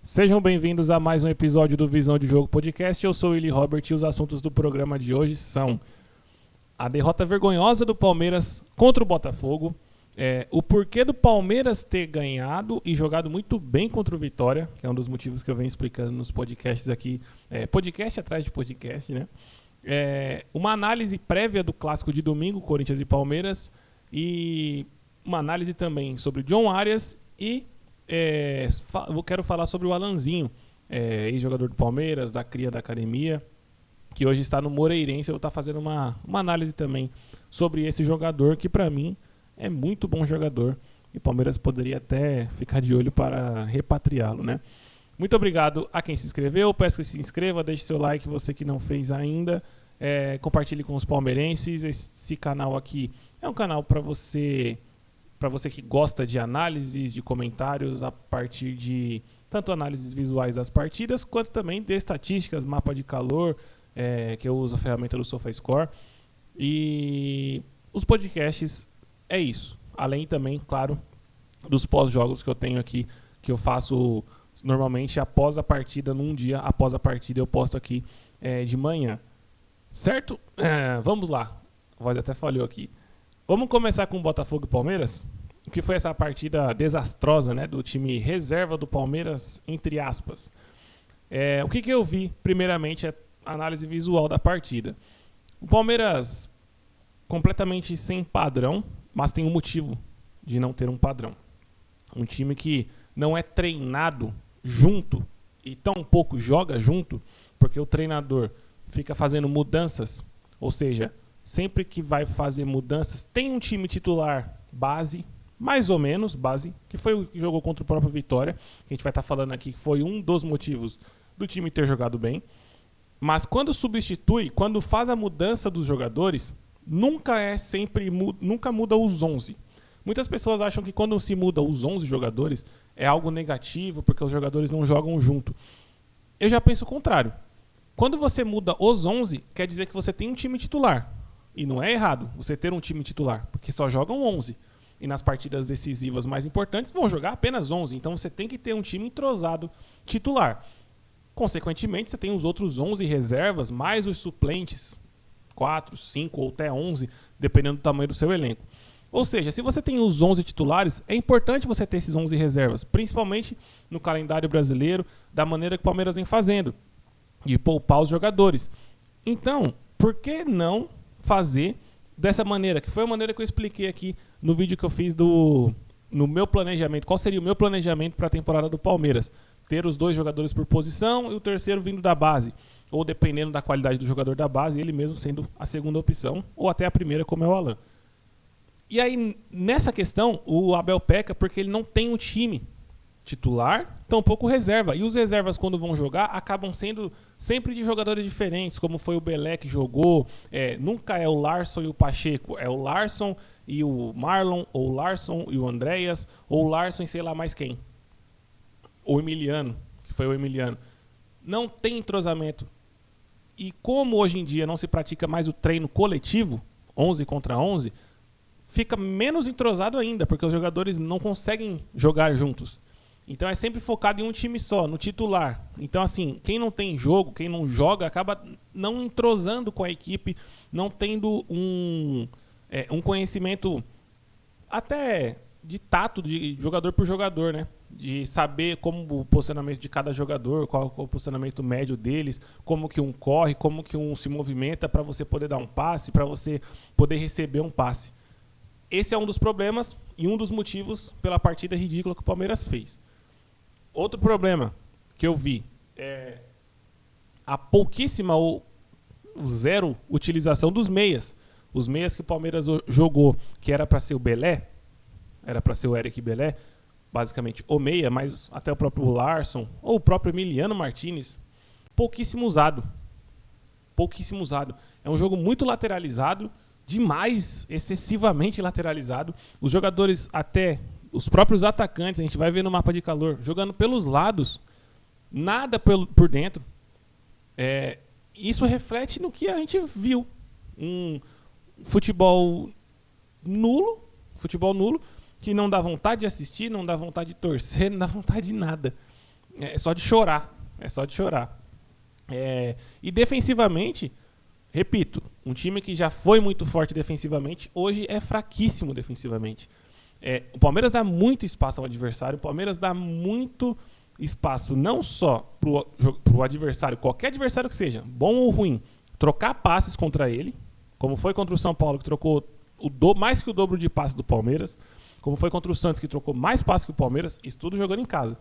Sejam bem-vindos a mais um episódio do Visão de Jogo Podcast. Eu sou o Willy Robert e os assuntos do programa de hoje são a derrota vergonhosa do Palmeiras contra o Botafogo, o porquê do Palmeiras ter ganhado e jogado muito bem contra o Vitória, que é um dos motivos que eu venho explicando nos podcasts aqui, podcast atrás de podcast, né? Uma análise prévia do clássico de domingo, Corinthians e Palmeiras, e uma análise também sobre John Arias e eu quero falar sobre o Alanzinho, ex-jogador do Palmeiras, da cria da academia, que hoje está no Moreirense. Eu vou estar fazendo uma análise também sobre esse jogador, que para mim é muito bom jogador, e o Palmeiras poderia até ficar de olho para repatriá-lo, né? Muito obrigado a quem se inscreveu, peço que se inscreva, deixe seu like, você que não fez ainda, compartilhe com os palmeirenses. Esse canal aqui é um canal para você que gosta de análises, de comentários a partir de tanto análises visuais das partidas, quanto também de estatísticas, mapa de calor, que eu uso a ferramenta do SofaScore. E os podcasts é isso. Além também, claro, dos pós-jogos que eu tenho aqui, que eu faço normalmente após a partida, num dia após a partida eu posto aqui de manhã. Certo? Vamos lá. A voz até falhou aqui. Vamos começar com o Botafogo e Palmeiras, que foi essa partida desastrosa, né, do time reserva do Palmeiras, entre aspas. O que eu vi, primeiramente, é a análise visual da partida. O Palmeiras completamente sem padrão, mas tem um motivo de não ter um padrão. Um time que não é treinado junto e tampouco joga junto, porque o treinador fica fazendo mudanças, ou seja, sempre que vai fazer mudanças, tem um time titular base, mais ou menos base, que foi o que jogou contra o próprio Vitória, que a gente vai estar falando aqui, que foi um dos motivos do time ter jogado bem. Mas quando substitui, quando faz a mudança dos jogadores, nunca muda os 11. Muitas pessoas acham que quando se muda os 11 jogadores é algo negativo, porque os jogadores não jogam junto. Eu já penso o contrário. Quando você muda os 11, quer dizer que você tem um time titular. E não é errado você ter um time titular, porque só jogam 11. E nas partidas decisivas mais importantes vão jogar apenas 11. Então você tem que ter um time entrosado titular. Consequentemente, você tem os outros 11 reservas, mais os suplentes, 4, 5 ou até 11, dependendo do tamanho do seu elenco. Ou seja, se você tem os 11 titulares, é importante você ter esses 11 reservas, principalmente no calendário brasileiro, da maneira que o Palmeiras vem fazendo, de poupar os jogadores. Então, por que não fazer dessa maneira, que foi a maneira que eu expliquei aqui no vídeo que eu fiz no meu planejamento? Qual seria o meu planejamento para a temporada do Palmeiras? Ter os 2 jogadores por posição e o terceiro vindo da base, ou dependendo da qualidade do jogador da base, ele mesmo sendo a segunda opção, ou até a primeira, como é o Alan. E aí, nessa questão, o Abel peca porque ele não tem um time titular, tampouco reserva. E os reservas, quando vão jogar, acabam sendo sempre de jogadores diferentes, como foi o Belé que jogou. Nunca é o Larsson e o Pacheco, é o Larsson e o Marlon, ou o Larsson e o Andréas, ou o Larsson e sei lá mais quem. O Emiliano, que foi o Emiliano. Não tem entrosamento. E como hoje em dia não se pratica mais o treino coletivo, 11 contra 11, fica menos entrosado ainda, porque os jogadores não conseguem jogar juntos. Então é sempre focado em um time só, no titular. Então, assim, quem não tem jogo, quem não joga, acaba não entrosando com a equipe, não tendo um conhecimento até de tato de jogador por jogador, né? De saber como o posicionamento de cada jogador, qual é o posicionamento médio deles, como que um corre, como que um se movimenta para você poder dar um passe, para você poder receber um passe. Esse é um dos problemas e um dos motivos pela partida ridícula que o Palmeiras fez. Outro problema que eu vi é a pouquíssima ou zero utilização dos meias. Os meias que o Palmeiras jogou, que era para ser o Belé, era para ser o Eric Belé, basicamente o meia, mas até o próprio Larsson ou o próprio Emiliano Martinez, pouquíssimo usado. Pouquíssimo usado. É um jogo muito lateralizado, demais, excessivamente lateralizado. Os jogadores, até os próprios atacantes, a gente vai ver no mapa de calor, jogando pelos lados, nada por dentro. Isso reflete no que a gente viu. Um futebol nulo, que não dá vontade de assistir, não dá vontade de torcer, não dá vontade de nada. é só de chorar. E defensivamente, repito, um time que já foi muito forte defensivamente, hoje é fraquíssimo defensivamente. O Palmeiras dá muito espaço ao adversário, o Palmeiras dá muito espaço não só para o adversário, qualquer adversário que seja, bom ou ruim, trocar passes contra ele, como foi contra o São Paulo, que trocou mais que o dobro de passes do Palmeiras, como foi contra o Santos, que trocou mais passes que o Palmeiras, isso tudo jogando em casa.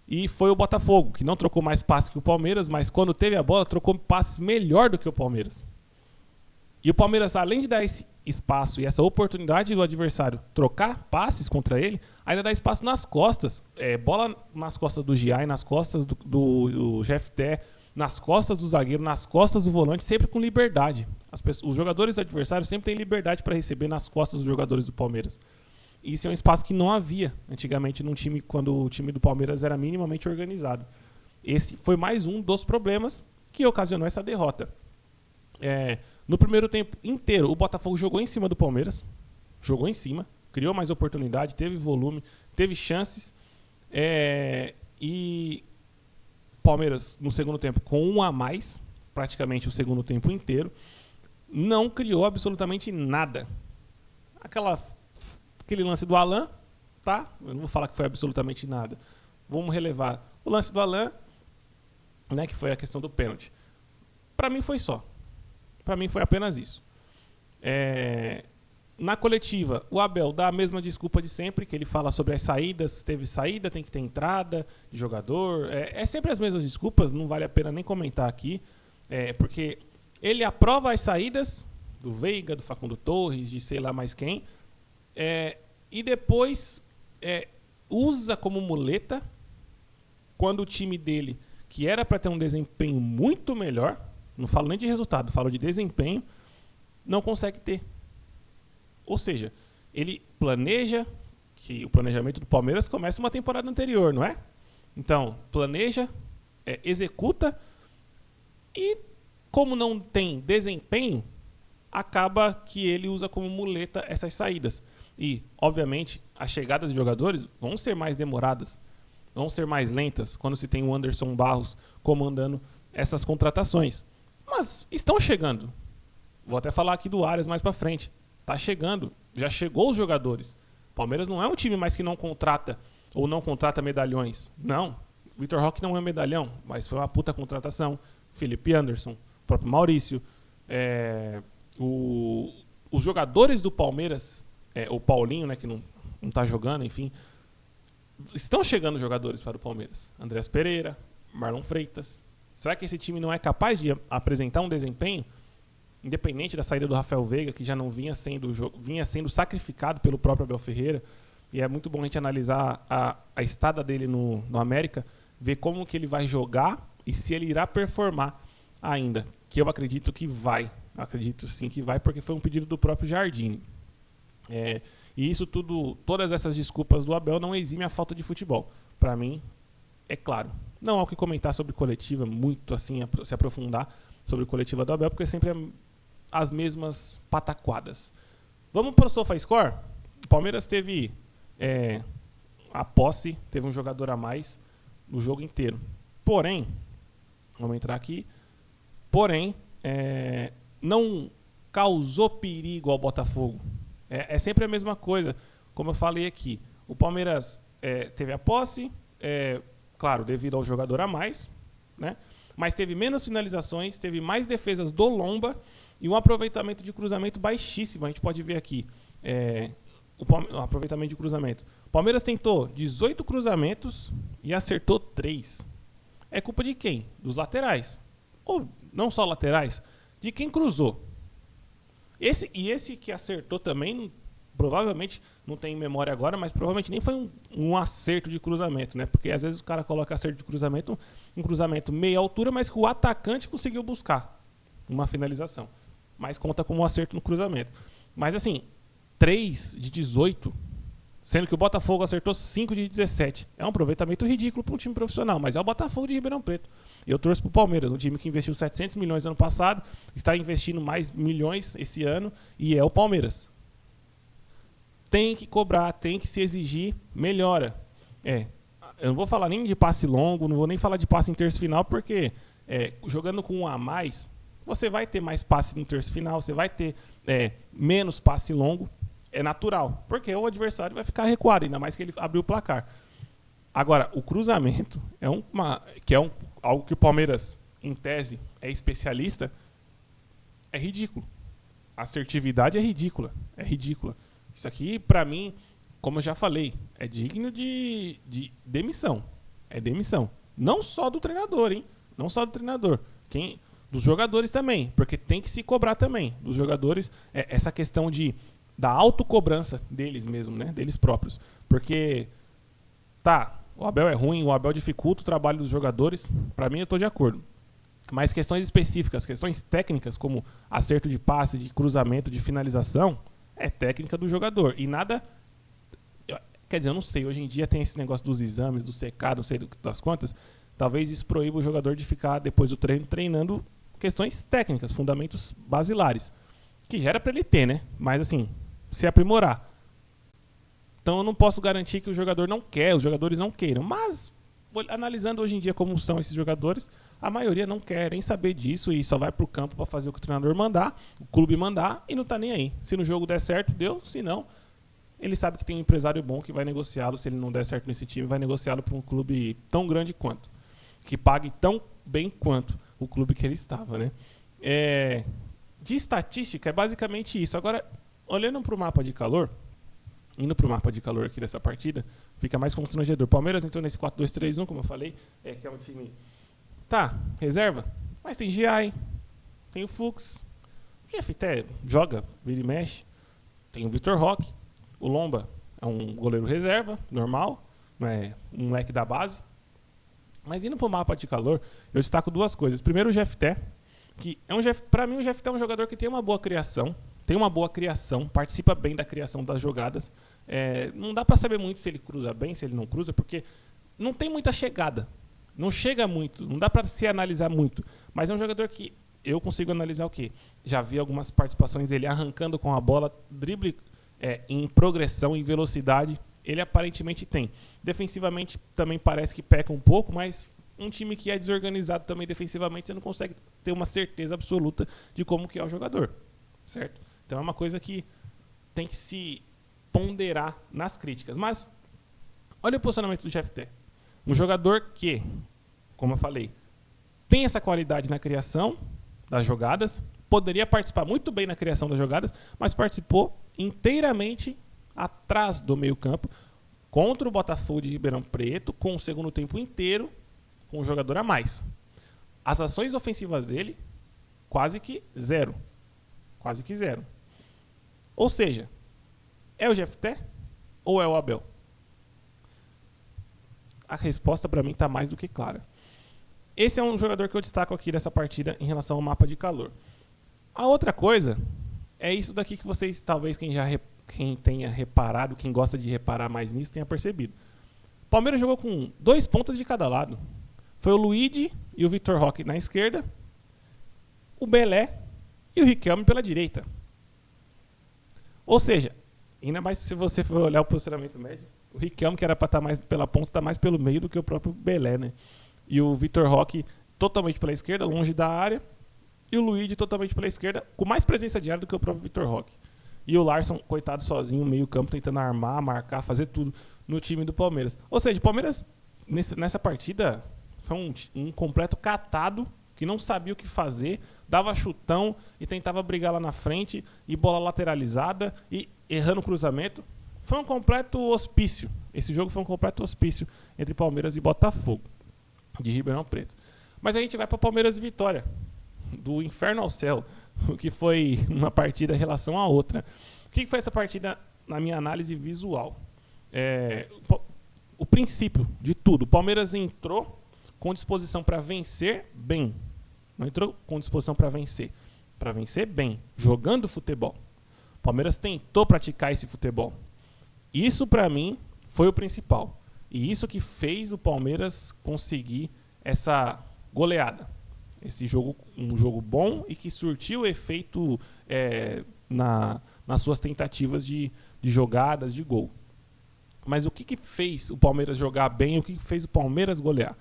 E foi o Botafogo, que não trocou mais passes que o Palmeiras, mas quando teve a bola, trocou passes melhor do que o Palmeiras. E o Palmeiras, além de dar esse espaço e essa oportunidade do adversário trocar passes contra ele, ainda dá espaço nas costas. Bola nas costas do Giai, nas costas do Jefté, nas costas do zagueiro, nas costas do volante, sempre com liberdade. Os jogadores adversários sempre têm liberdade para receber nas costas dos jogadores do Palmeiras. E isso é um espaço que não havia antigamente num time, quando o time do Palmeiras era minimamente organizado. Esse foi mais um dos problemas que ocasionou essa derrota. No primeiro tempo inteiro, o Botafogo jogou em cima do Palmeiras. Jogou em cima, criou mais oportunidade, teve volume, teve chances. E Palmeiras, no segundo tempo, com um a mais, praticamente o segundo tempo inteiro, não criou absolutamente nada. Aquele lance do Alan, tá? Eu não vou falar que foi absolutamente nada. Vamos relevar o lance do Alan, né, que foi a questão do pênalti. Para mim foi só. Para mim foi apenas isso. Na coletiva, o Abel dá a mesma desculpa de sempre, que ele fala sobre as saídas. Teve saída, tem que ter entrada de jogador. É sempre as mesmas desculpas, não vale a pena nem comentar aqui. Porque ele aprova as saídas do Veiga, do Facundo Torres, de sei lá mais quem. E depois usa como muleta quando o time dele, que era para ter um desempenho muito melhor, não falo nem de resultado, falo de desempenho, não consegue ter. Ou seja, ele planeja, que o planejamento do Palmeiras começa uma temporada anterior, não é? Então, planeja, executa e, como não tem desempenho, acaba que ele usa como muleta essas saídas. E, obviamente, as chegadas de jogadores vão ser mais demoradas, vão ser mais lentas quando se tem o Anderson Barros comandando essas contratações. Mas estão chegando. Vou até falar aqui do Arias mais para frente. Está chegando, já chegou os jogadores. Palmeiras não é um time mais que não contrata ou não contrata medalhões. Não, Vitor Roque não é medalhão, mas foi uma puta contratação. Felipe Anderson, o próprio Maurício. Os jogadores do Palmeiras, o Paulinho, né, que não está jogando, enfim, estão chegando jogadores para o Palmeiras. Andrés Pereira, Marlon Freitas. Será que esse time não é capaz de apresentar um desempenho, independente da saída do Rafael Veiga, que já não vinha sendo sacrificado pelo próprio Abel Ferreira? E é muito bom a gente analisar a estada dele no América, ver como que ele vai jogar e se ele irá performar ainda, que eu acredito que vai. Eu acredito sim que vai, porque foi um pedido do próprio Jardine. E isso tudo, todas essas desculpas do Abel não exime a falta de futebol. Para mim, é claro. Não há o que comentar sobre coletiva, muito assim, se aprofundar sobre coletiva do Abel, porque sempre as mesmas pataquadas. Vamos para o SofaScore? O Palmeiras teve a posse, teve um jogador a mais no jogo inteiro. Porém, vamos entrar aqui, não causou perigo ao Botafogo. É sempre a mesma coisa, como eu falei aqui. O Palmeiras teve a posse, claro, devido ao jogador a mais, né? Mas teve menos finalizações, teve mais defesas do Lomba e um aproveitamento de cruzamento baixíssimo. A gente pode ver aqui o aproveitamento de cruzamento. O Palmeiras tentou 18 cruzamentos e acertou 3. É culpa de quem? Dos laterais. Ou não só laterais, de quem cruzou. Esse que acertou também, provavelmente, não tem memória agora, mas provavelmente nem foi um acerto de cruzamento, né? Porque às vezes o cara coloca acerto de cruzamento, um cruzamento meia altura, mas que o atacante conseguiu buscar uma finalização. Mas conta como um acerto no cruzamento. Mas assim, 3 de 18, sendo que o Botafogo acertou 5 de 17. É um aproveitamento ridículo para um time profissional, mas é o Botafogo de Ribeirão Preto. Eu torço para o Palmeiras, um time que investiu 700 milhões ano passado, está investindo mais milhões esse ano, e é o Palmeiras. Tem que cobrar, tem que se exigir, melhora. Eu não vou falar nem de passe longo, não vou nem falar de passe em terço final, porque jogando com um a mais, você vai ter mais passe no terço final, você vai ter menos passe longo, é natural, porque o adversário vai ficar recuado, ainda mais que ele abriu o placar. Agora, o cruzamento algo que o Palmeiras, em tese, é especialista, é ridículo. A assertividade é ridícula. É ridícula. Isso aqui, pra mim, como eu já falei, é digno de demissão. É demissão. Não só do treinador, hein? Não só do treinador. Dos jogadores também. Porque tem que se cobrar também. Dos jogadores, essa questão da autocobrança deles mesmo, né? Deles próprios. Porque, o Abel é ruim, o Abel dificulta o trabalho dos jogadores. Pra mim, eu tô de acordo. Mas questões específicas, questões técnicas, como acerto de passe, de cruzamento, de finalização, é técnica do jogador. E nada... Quer dizer, eu não sei, hoje em dia tem esse negócio dos exames, do secado, não sei das quantas. Talvez isso proíba o jogador de ficar, depois do treino, treinando questões técnicas, fundamentos basilares. Que já era para ele ter, né? Mas assim, se aprimorar. Então eu não posso garantir que o jogador não quer, os jogadores não queiram. Mas, analisando hoje em dia como são esses jogadores, a maioria não quer nem saber disso e só vai pro campo para fazer o que o treinador mandar, o clube mandar, e não tá nem aí. Se no jogo der certo, deu. Se não, ele sabe que tem um empresário bom que vai negociá-lo, se ele não der certo nesse time, vai negociá-lo para um clube tão grande quanto, que pague tão bem quanto o clube que ele estava, né? De estatística, é basicamente isso. Agora, olhando para o mapa de calor, indo para o mapa de calor aqui dessa partida, fica mais constrangedor. O Palmeiras entrou nesse 4-2-3-1, como eu falei, que é um time... reserva, mas tem Giai, tem o Fux, o GFT joga, vira e mexe, tem o Vitor Roque, o Lomba é um goleiro reserva, normal, não é um moleque da base. Mas indo para o mapa de calor, eu destaco duas coisas. Primeiro, o GFT, que para mim o GFT é um jogador que tem uma boa criação, participa bem da criação das jogadas. Não dá para saber muito se ele cruza bem, se ele não cruza, porque não tem muita chegada. Não chega muito, não dá para se analisar muito. Mas é um jogador que eu consigo analisar o quê? Já vi algumas participações dele arrancando com a bola, drible em progressão, em velocidade. Ele aparentemente tem. Defensivamente também parece que peca um pouco, mas um time que é desorganizado também defensivamente, você não consegue ter uma certeza absoluta de como que é o jogador. Certo? Então é uma coisa que tem que se ponderar nas críticas. Mas olha o posicionamento do GFT. Um jogador que, como eu falei, tem essa qualidade na criação das jogadas, poderia participar muito bem na criação das jogadas, mas participou inteiramente atrás do meio-campo contra o Botafogo de Ribeirão Preto, com o segundo tempo inteiro com o jogador a mais. As ações ofensivas dele, quase que zero. Quase que zero. Ou seja, é o GFT ou é o Abel? A resposta para mim está mais do que clara. Esse é um jogador que eu destaco aqui dessa partida em relação ao mapa de calor. A outra coisa é isso daqui que vocês, talvez quem tenha reparado, quem gosta de reparar mais nisso, tenha percebido. O Palmeiras jogou com 2 pontas de cada lado. Foi o Luigi e o Vitor Roque na esquerda, o Belé e o Riquelme pela direita. Ou seja, ainda mais se você for olhar o posicionamento médio, o Riquelme, que era para estar mais pela ponta, está mais pelo meio do que o próprio Belé, né? E o Vitor Roque totalmente pela esquerda, longe da área, e o Luigi totalmente pela esquerda, com mais presença de área do que o próprio Vitor Roque. E o Larson, coitado, sozinho, meio campo, tentando armar, marcar, fazer tudo no time do Palmeiras. Ou seja, o Palmeiras, nessa partida, foi um completo catado, que não sabia o que fazer, dava chutão e tentava brigar lá na frente, e bola lateralizada, e errando o cruzamento. Foi um completo hospício. Esse jogo foi um completo hospício entre Palmeiras e Botafogo, de Ribeirão Preto. Mas a gente vai para Palmeiras e Vitória, do inferno ao céu, o que foi uma partida em relação à outra. O que foi essa partida na minha análise visual? O princípio de tudo. O Palmeiras entrou com disposição para vencer bem. Não entrou com disposição para vencer bem, jogando futebol. O Palmeiras tentou praticar esse futebol. Isso, para mim, foi o principal. E isso que fez o Palmeiras conseguir essa goleada. Esse jogo, um jogo bom e que surtiu efeito nas suas tentativas de jogadas, de gol. Mas o que fez o Palmeiras jogar bem? O que fez o Palmeiras golear?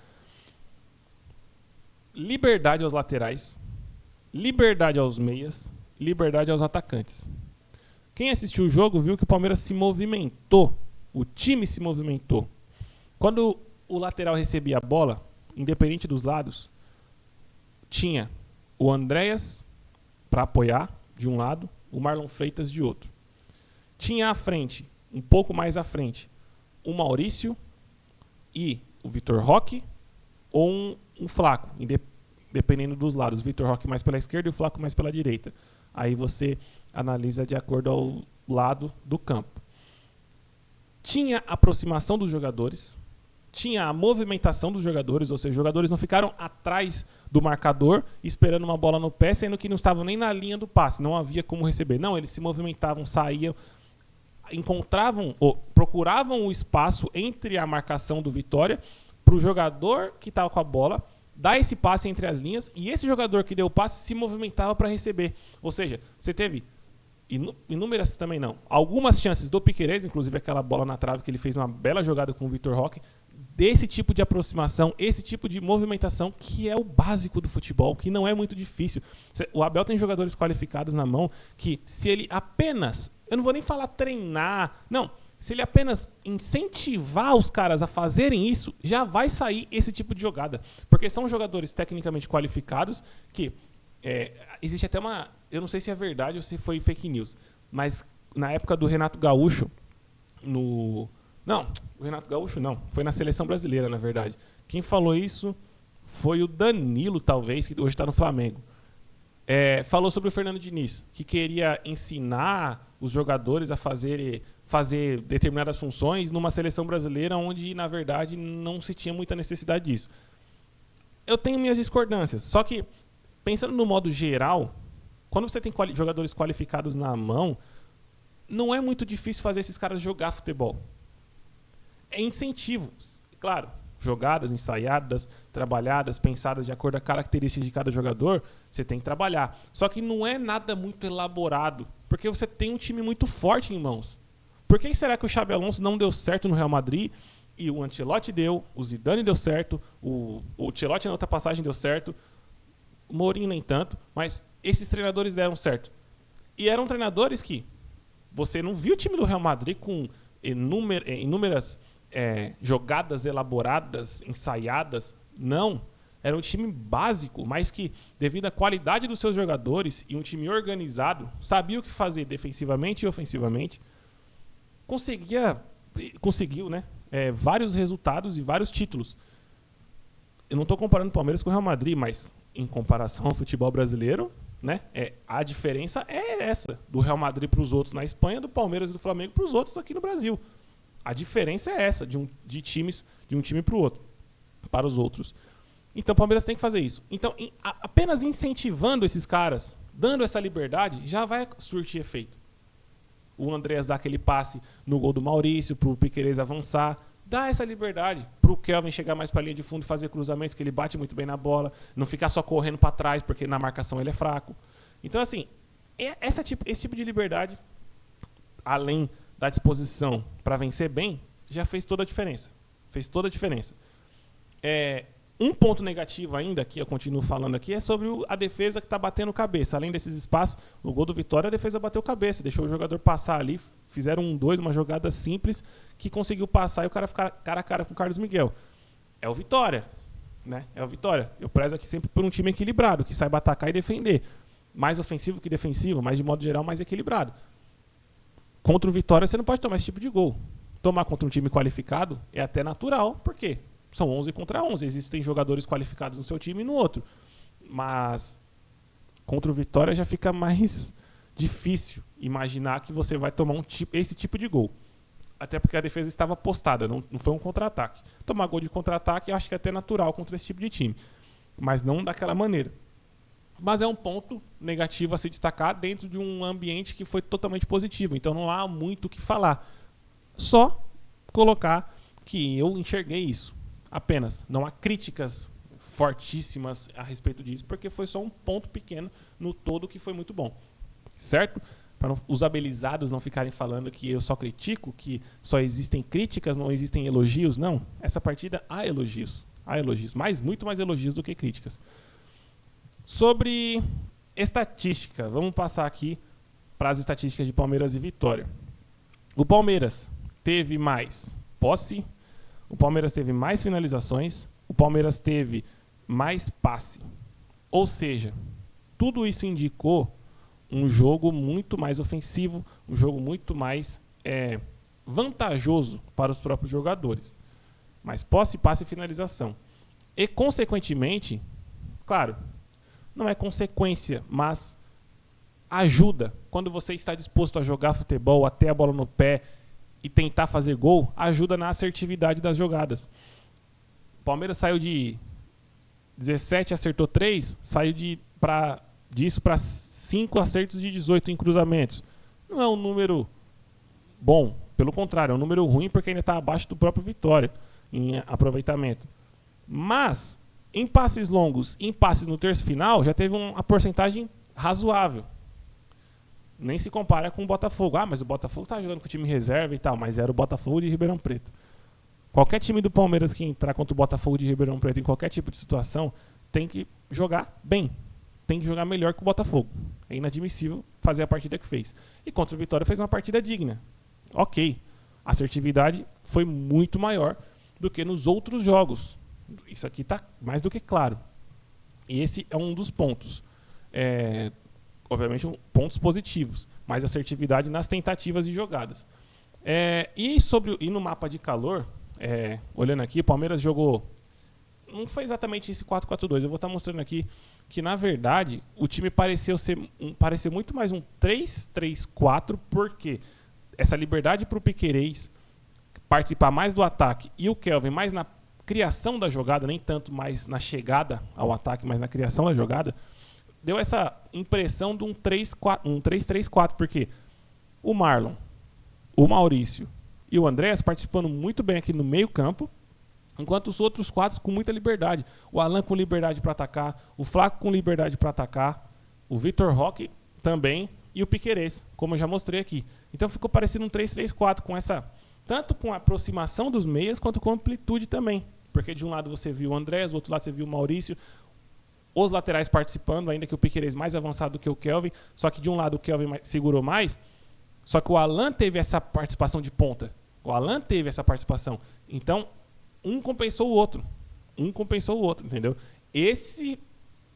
Liberdade aos laterais, liberdade aos meias, liberdade aos atacantes. Quem assistiu o jogo viu que o Palmeiras se movimentou, o time se movimentou. Quando o lateral recebia a bola, independente dos lados, tinha o Andréas para apoiar de um lado, o Marlon Freitas de outro. Tinha à frente, um pouco mais à frente, o Maurício e o Vitor Roque, ou um Flaco, dependendo dos lados. O Vitor Roque mais pela esquerda e o Flaco mais pela direita. Aí você analisa de acordo ao lado do campo. Tinha a aproximação dos jogadores, tinha a movimentação dos jogadores, ou seja, os jogadores não ficaram atrás do marcador esperando uma bola no pé, sendo que não estavam nem na linha do passe, não havia como receber. Não, eles se movimentavam, saíam, encontravam ou procuravam o espaço entre a marcação do Vitória para o jogador que estava com a bola dar esse passe entre as linhas, e esse jogador que deu o passe se movimentava para receber. Ou seja, você teve inúmeras também não. Algumas chances do Piquerez, inclusive aquela bola na trave que ele fez uma bela jogada com o Vitor Roque, desse tipo de aproximação, esse tipo de movimentação que é o básico do futebol, que não é muito difícil. O Abel tem jogadores qualificados na mão que, se ele apenas, eu não vou nem falar treinar, não, se ele apenas incentivar os caras a fazerem isso, já vai sair esse tipo de jogada. Porque são jogadores tecnicamente qualificados que existe até uma, eu não sei se é verdade ou se foi fake news, mas na época do Renato Gaúcho, o Renato Gaúcho não, foi na seleção brasileira, na verdade. Quem falou isso foi o Danilo, talvez, que hoje está no Flamengo. Falou sobre o Fernando Diniz, que queria ensinar os jogadores a fazer determinadas funções numa seleção brasileira onde, na verdade, não se tinha muita necessidade disso. Eu tenho minhas discordâncias, só que, pensando no modo geral, quando você tem jogadores qualificados na mão, não é muito difícil fazer esses caras jogar futebol. É incentivo, claro, jogadas ensaiadas, trabalhadas, pensadas de acordo com a característica de cada jogador, você tem que trabalhar. Só que não é nada muito elaborado, porque você tem um time muito forte em mãos. Por que será que o Xabi Alonso não deu certo no Real Madrid e o Ancelotti deu, o Zidane deu certo, o Ancelotti na outra passagem deu certo, o Mourinho nem tanto, mas esses treinadores deram certo. E eram treinadores que você não viu o time do Real Madrid com inúmeras jogadas elaboradas, ensaiadas, não. Era um time básico, mas que, devido à qualidade dos seus jogadores e um time organizado, sabia o que fazer defensivamente e ofensivamente, conseguiu, né, vários resultados e vários títulos. Eu não estou comparando o Palmeiras com o Real Madrid, mas em comparação ao futebol brasileiro, né, a diferença é essa, do Real Madrid para os outros na Espanha, do Palmeiras e do Flamengo para os outros aqui no Brasil. A diferença é essa, de um time para o outro, para os outros. Então o Palmeiras tem que fazer isso. Então, apenas incentivando esses caras, dando essa liberdade, já vai surtir efeito. O Andréas dá aquele passe no gol do Maurício, para o Piquerez avançar, dá essa liberdade para o Kelvin chegar mais para a linha de fundo e fazer cruzamentos, que ele bate muito bem na bola, não ficar só correndo para trás, porque na marcação ele é fraco. Então, assim, esse tipo de liberdade, além da disposição para vencer bem, já fez toda a diferença. Fez toda a diferença. Um ponto negativo ainda, que eu continuo falando aqui, é sobre a defesa que está batendo cabeça. Além desses espaços, o gol do Vitória, a defesa bateu cabeça, deixou o jogador passar ali, fizeram 1-2, uma jogada simples, que conseguiu passar e o cara ficar cara a cara com o Carlos Miguel. É o Vitória, né? É o Vitória. Eu prezo aqui sempre por um time equilibrado, que saiba atacar e defender. Mais ofensivo que defensivo, mas de modo geral mais equilibrado. Contra o Vitória você não pode tomar esse tipo de gol. Tomar contra um time qualificado é até natural, por quê? São 11 contra 11, existem jogadores qualificados no seu time e no outro. Mas contra o Vitória já fica mais difícil imaginar que você vai tomar esse tipo de gol. Até porque a defesa estava postada, não foi um contra-ataque. Tomar gol de contra-ataque eu acho que é até natural contra esse tipo de time, mas não daquela maneira. Mas é um ponto negativo a se destacar dentro de um ambiente que foi totalmente positivo. Então não há muito o que falar. Só colocar que eu enxerguei isso. Apenas. Não há críticas fortíssimas a respeito disso, porque foi só um ponto pequeno no todo que foi muito bom. Certo? para os abelizados não ficarem falando que eu só critico, que só existem críticas, não existem elogios. Não, essa partida há elogios. Há elogios, muito mais elogios do que críticas. Sobre estatística, vamos passar aqui para as estatísticas de Palmeiras e Vitória. O Palmeiras teve mais posse, o Palmeiras teve mais finalizações, o Palmeiras teve mais passe. Ou seja, tudo isso indicou um jogo muito mais ofensivo, um jogo muito mais vantajoso para os próprios jogadores. Mais posse, passe e finalização. E, consequentemente, claro, não é consequência, mas ajuda. Quando você está disposto a jogar futebol, a ter a bola no pé e tentar fazer gol, ajuda na assertividade das jogadas. O Palmeiras saiu de 17, acertou 3, saiu disso para 5 acertos de 18 em cruzamentos. Não é um número bom, pelo contrário, é um número ruim porque ainda está abaixo do próprio Vitória em aproveitamento. Mas, em passes longos e em passes no terço final, já teve uma porcentagem razoável. Nem se compara com o Botafogo. Mas o Botafogo está jogando com o time reserva e tal, mas era o Botafogo de Ribeirão Preto. Qualquer time do Palmeiras que entrar contra o Botafogo de Ribeirão Preto em qualquer tipo de situação tem que jogar bem. Tem que jogar melhor que o Botafogo. É inadmissível fazer a partida que fez. E contra o Vitória fez uma partida digna. Ok. A assertividade foi muito maior do que nos outros jogos. Isso aqui está mais do que claro. E esse é um dos pontos. Obviamente, pontos positivos. Mais assertividade nas tentativas de jogadas. E no mapa de calor, olhando aqui, o Palmeiras jogou... Não foi exatamente esse 4-4-2. Eu vou estar mostrando aqui que, na verdade, o time pareceu muito mais um 3-3-4, porque essa liberdade para o Piquerez participar mais do ataque e o Kelvin mais na criação da jogada, nem tanto mais na chegada ao ataque, mas na criação da jogada, deu essa impressão de um 3-3-4, porque o Marlon, o Maurício e o Andrés participando muito bem aqui no meio campo, enquanto os outros 4 com muita liberdade. O Alan com liberdade para atacar, o Flaco com liberdade para atacar, o Vitor Roque também e o Piquerez, como eu já mostrei aqui. Então ficou parecendo um 3-3-4, tanto com a aproximação dos meias quanto com amplitude também. Porque de um lado você viu o Andrés, do outro lado você viu o Maurício, os laterais participando, ainda que o Piquerez mais avançado do que o Kelvin, só que de um lado o Kelvin segurou mais, só que o Alan teve essa participação de ponta. O Alan teve essa participação. Então, um compensou o outro, entendeu? Esse,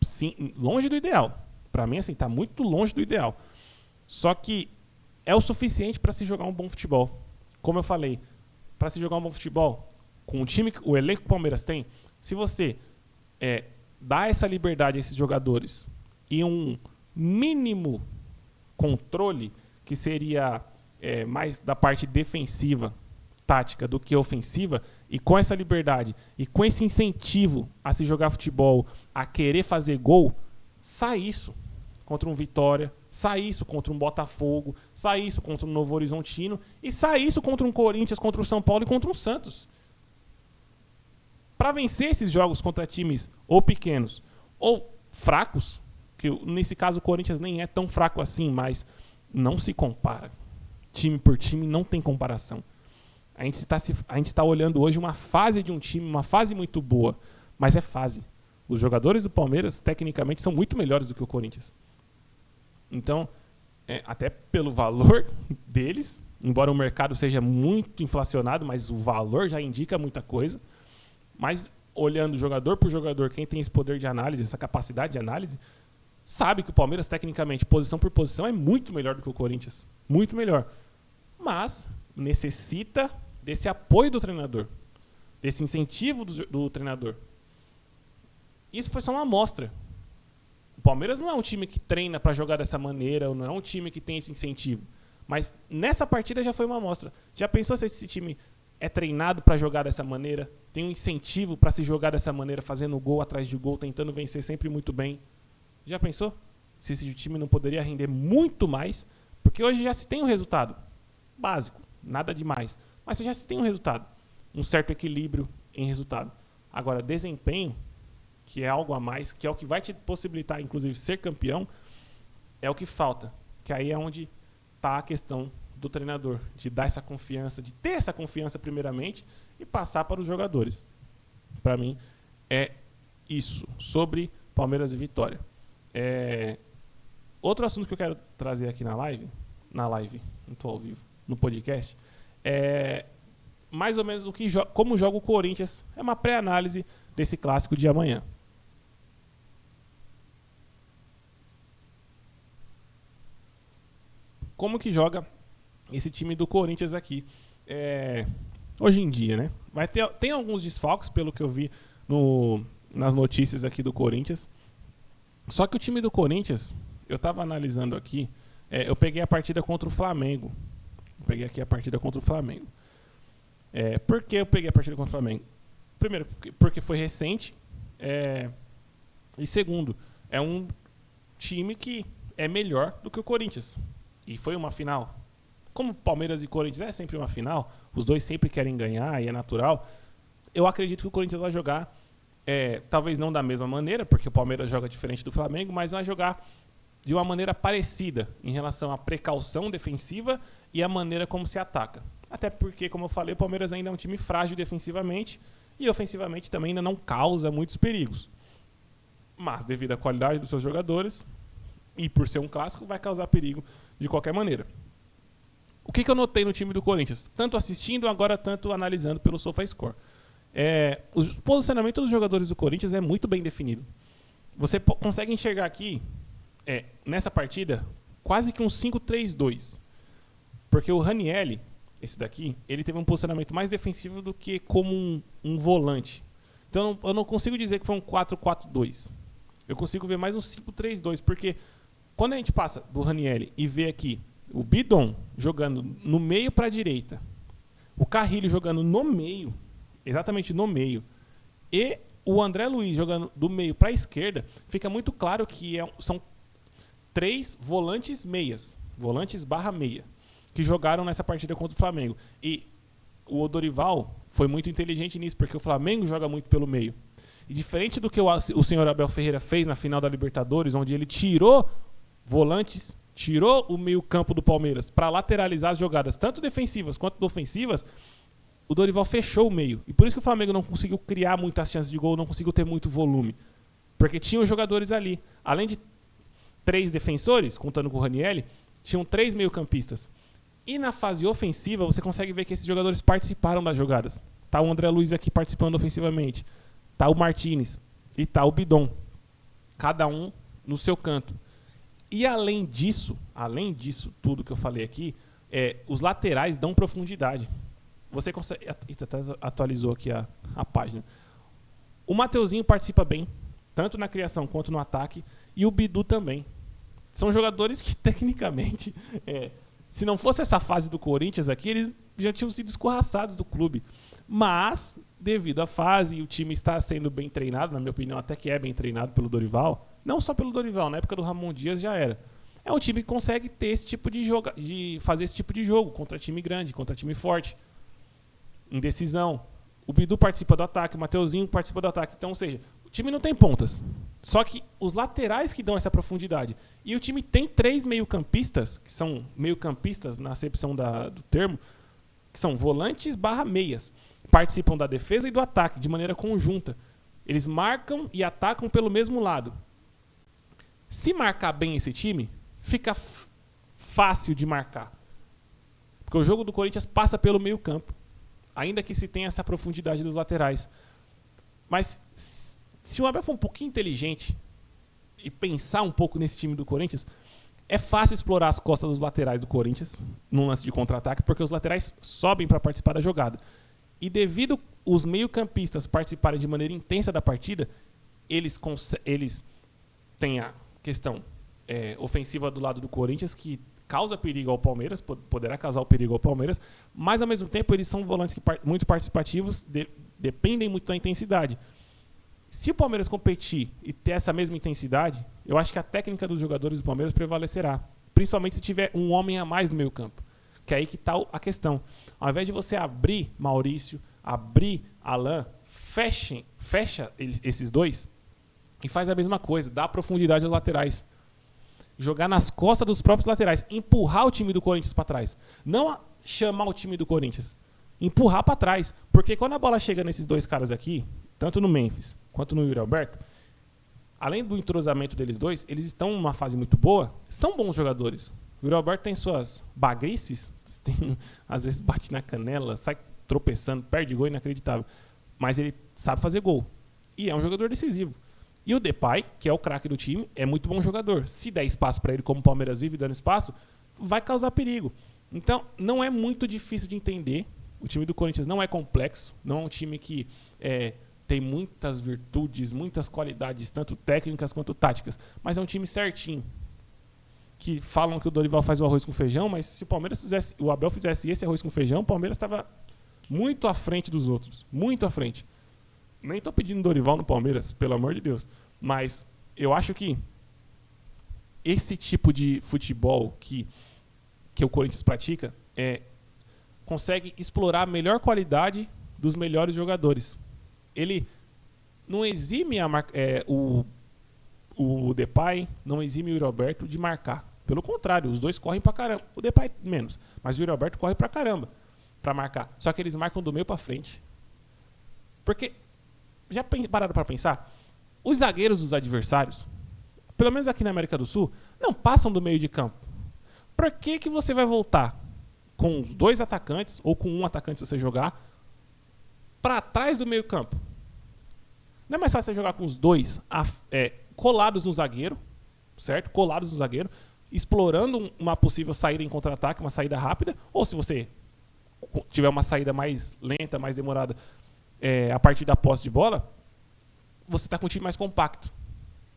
sim, longe do ideal. Para mim, assim, tá muito longe do ideal. Só que é o suficiente para se jogar um bom futebol. Como eu falei, para se jogar um bom futebol, com o elenco que o Palmeiras tem, se você dá essa liberdade a esses jogadores e um mínimo controle, que seria mais da parte defensiva, tática, do que ofensiva, e com essa liberdade e com esse incentivo a se jogar futebol, a querer fazer gol, sai isso contra um Vitória, sai isso contra um Botafogo, sai isso contra um Novo Horizontino e sai isso contra um Corinthians, contra o São Paulo e contra um Santos. Para vencer esses jogos contra times ou pequenos ou fracos, que nesse caso o Corinthians nem é tão fraco assim, mas não se compara. Time por time não tem comparação. A gente está olhando hoje uma fase de um time, uma fase muito boa, mas é fase. Os jogadores do Palmeiras, tecnicamente, são muito melhores do que o Corinthians. Então, até pelo valor deles, embora o mercado seja muito inflacionado, mas o valor já indica muita coisa. Mas, olhando jogador por jogador, quem tem esse poder de análise, essa capacidade de análise, sabe que o Palmeiras, tecnicamente, posição por posição, é muito melhor do que o Corinthians. Muito melhor. Mas necessita desse apoio do treinador, desse incentivo do treinador. Isso foi só uma amostra. O Palmeiras não é um time que treina para jogar dessa maneira, ou não é um time que tem esse incentivo. Mas nessa partida já foi uma amostra. Já pensou se esse time é treinado para jogar dessa maneira, tem um incentivo para se jogar dessa maneira, fazendo gol atrás de gol, tentando vencer sempre muito bem? Já pensou se esse time não poderia render muito mais? Porque hoje já se tem um resultado básico, nada demais. Mas já se tem um resultado, um certo equilíbrio em resultado. Agora, desempenho, que é algo a mais, que é o que vai te possibilitar, inclusive, ser campeão, é o que falta. Que aí é onde está a questão do treinador, de dar essa confiança, de ter essa confiança primeiramente e passar para os jogadores. Para mim, é isso, sobre Palmeiras e Vitória. Outro assunto que eu quero trazer aqui na live, não estou ao vivo, no podcast, é mais ou menos como joga o Corinthians. É uma pré-análise desse clássico de amanhã. Como que joga esse time do Corinthians aqui hoje em dia, né? Tem alguns desfalques, pelo que eu vi nas notícias aqui do Corinthians. Só que o time do Corinthians, eu estava analisando aqui, eu peguei a partida contra o Flamengo. Peguei aqui a partida contra o Flamengo. Por que eu peguei a partida contra o Flamengo? Primeiro, porque foi recente. E segundo, é um time que é melhor do que o Corinthians. E foi uma final. Como Palmeiras e Corinthians é sempre uma final, os dois sempre querem ganhar e é natural. Eu acredito que o Corinthians vai jogar, talvez não da mesma maneira, porque o Palmeiras joga diferente do Flamengo, mas vai jogar de uma maneira parecida em relação à precaução defensiva e à maneira como se ataca. Até porque, como eu falei, o Palmeiras ainda é um time frágil defensivamente e ofensivamente também ainda não causa muitos perigos. Mas, devido à qualidade dos seus jogadores e por ser um clássico, vai causar perigo de qualquer maneira. O que eu notei no time do Corinthians? Tanto assistindo, agora tanto analisando pelo SofaScore. O posicionamento dos jogadores do Corinthians é muito bem definido. Você consegue enxergar aqui, nessa partida, quase que um 5-3-2. Porque o Ranieri, esse daqui, ele teve um posicionamento mais defensivo do que como um volante. Então eu não consigo dizer que foi um 4-4-2. Eu consigo ver mais um 5-3-2, porque quando a gente passa do Ranieri e vê aqui o Bidon jogando no meio para a direita, o Carrilho jogando no meio, exatamente no meio, e o André Luiz jogando do meio para a esquerda, fica muito claro que são 3 volantes meias, volantes barra meia, que jogaram nessa partida contra o Flamengo. E o Dorival foi muito inteligente nisso, porque o Flamengo joga muito pelo meio. E diferente do que o senhor Abel Ferreira fez na final da Libertadores, onde ele tirou volantes, tirou o meio-campo do Palmeiras para lateralizar as jogadas, tanto defensivas quanto ofensivas, o Dorival fechou o meio. E por isso que o Flamengo não conseguiu criar muitas chances de gol, não conseguiu ter muito volume. Porque tinham jogadores ali. Além de 3 defensores, contando com o Ranieri, tinham 3 meio-campistas. E na fase ofensiva, você consegue ver que esses jogadores participaram das jogadas. Tá o André Luiz aqui participando ofensivamente. Tá o Martínez e tá o Bidon. Cada um no seu canto. E além disso, tudo que eu falei aqui, os laterais dão profundidade. Você consegue... Atualizou aqui a página. O Mateuzinho participa bem, tanto na criação quanto no ataque, e o Bidu também. São jogadores que, tecnicamente, se não fosse essa fase do Corinthians aqui, eles já tinham sido escorraçados do clube. Mas, devido à fase, e o time está sendo bem treinado, na minha opinião, até que é bem treinado pelo Dorival, não só pelo Dorival, na época do Ramon Dias já era. É um time que consegue ter esse tipo de fazer esse tipo de jogo contra time grande, contra time forte. Indecisão. O Bidu participa do ataque, o Mateuzinho participa do ataque. Então, ou seja, o time não tem pontas. Só que os laterais que dão essa profundidade. E o time tem 3 meio-campistas, que são meio-campistas na acepção do termo, que são volantes barra meias. Participam da defesa e do ataque de maneira conjunta. Eles marcam e atacam pelo mesmo lado. Se marcar bem esse time, fica fácil de marcar. Porque o jogo do Corinthians passa pelo meio-campo. Ainda que se tenha essa profundidade dos laterais. Mas se o Abel for um pouquinho inteligente e pensar um pouco nesse time do Corinthians, é fácil explorar as costas dos laterais do Corinthians num lance de contra-ataque, porque os laterais sobem para participar da jogada. E devido os meio-campistas participarem de maneira intensa da partida, eles têm a questão ofensiva do lado do Corinthians, que causa perigo ao Palmeiras, poderá causar o perigo ao Palmeiras, mas ao mesmo tempo eles são volantes muito participativos, dependem muito da intensidade. Se o Palmeiras competir e ter essa mesma intensidade, eu acho que a técnica dos jogadores do Palmeiras prevalecerá, principalmente se tiver um homem a mais no meio campo, que é aí que está a questão. Ao invés de você abrir Maurício, abrir Alain, fecha esses dois e faz a mesma coisa, dá profundidade aos laterais. jogar nas costas dos próprios laterais, empurrar o time do Corinthians para trás. Não chamar o time do Corinthians, empurrar para trás. Porque quando a bola chega nesses dois caras aqui, tanto no Memphis quanto no Yuri Alberto, além do entrosamento deles dois, eles estão numa fase muito boa, são bons jogadores. O Yuri Alberto tem suas bagrices, às vezes bate na canela, sai tropeçando, perde gol, inacreditável. Mas ele sabe fazer gol. E é um jogador decisivo. E o Depay, que é o craque do time, é muito bom jogador. Se der espaço para ele, como o Palmeiras vive dando espaço, vai causar perigo. Então, não é muito difícil de entender. O time do Corinthians não é complexo, não é um time que tem muitas virtudes, muitas qualidades, tanto técnicas quanto táticas, mas é um time certinho. Que falam que o Dorival faz o arroz com feijão, mas se o Abel fizesse esse arroz com feijão, o Palmeiras estava muito à frente dos outros, muito à frente. Nem estou pedindo Dorival no Palmeiras, pelo amor de Deus, mas eu acho que esse tipo de futebol que o Corinthians pratica consegue explorar a melhor qualidade dos melhores jogadores. Ele não exime o Depay, não exime o Yuri Alberto de marcar. Pelo contrário, os dois correm pra caramba. O Depay menos, mas o Yuri Alberto corre pra caramba pra marcar. Só que eles marcam do meio pra frente. Porque, já pararam pra pensar? Os zagueiros dos adversários, pelo menos aqui na América do Sul, não passam do meio de campo. Por que você vai voltar com os dois atacantes, ou com um atacante se você jogar, pra trás do meio campo? Não é mais fácil você jogar com os dois colados no zagueiro, certo? Colados no zagueiro, explorando uma possível saída em contra-ataque, uma saída rápida, ou se você tiver uma saída mais lenta, mais demorada, a partir da posse de bola, você está com um time mais compacto,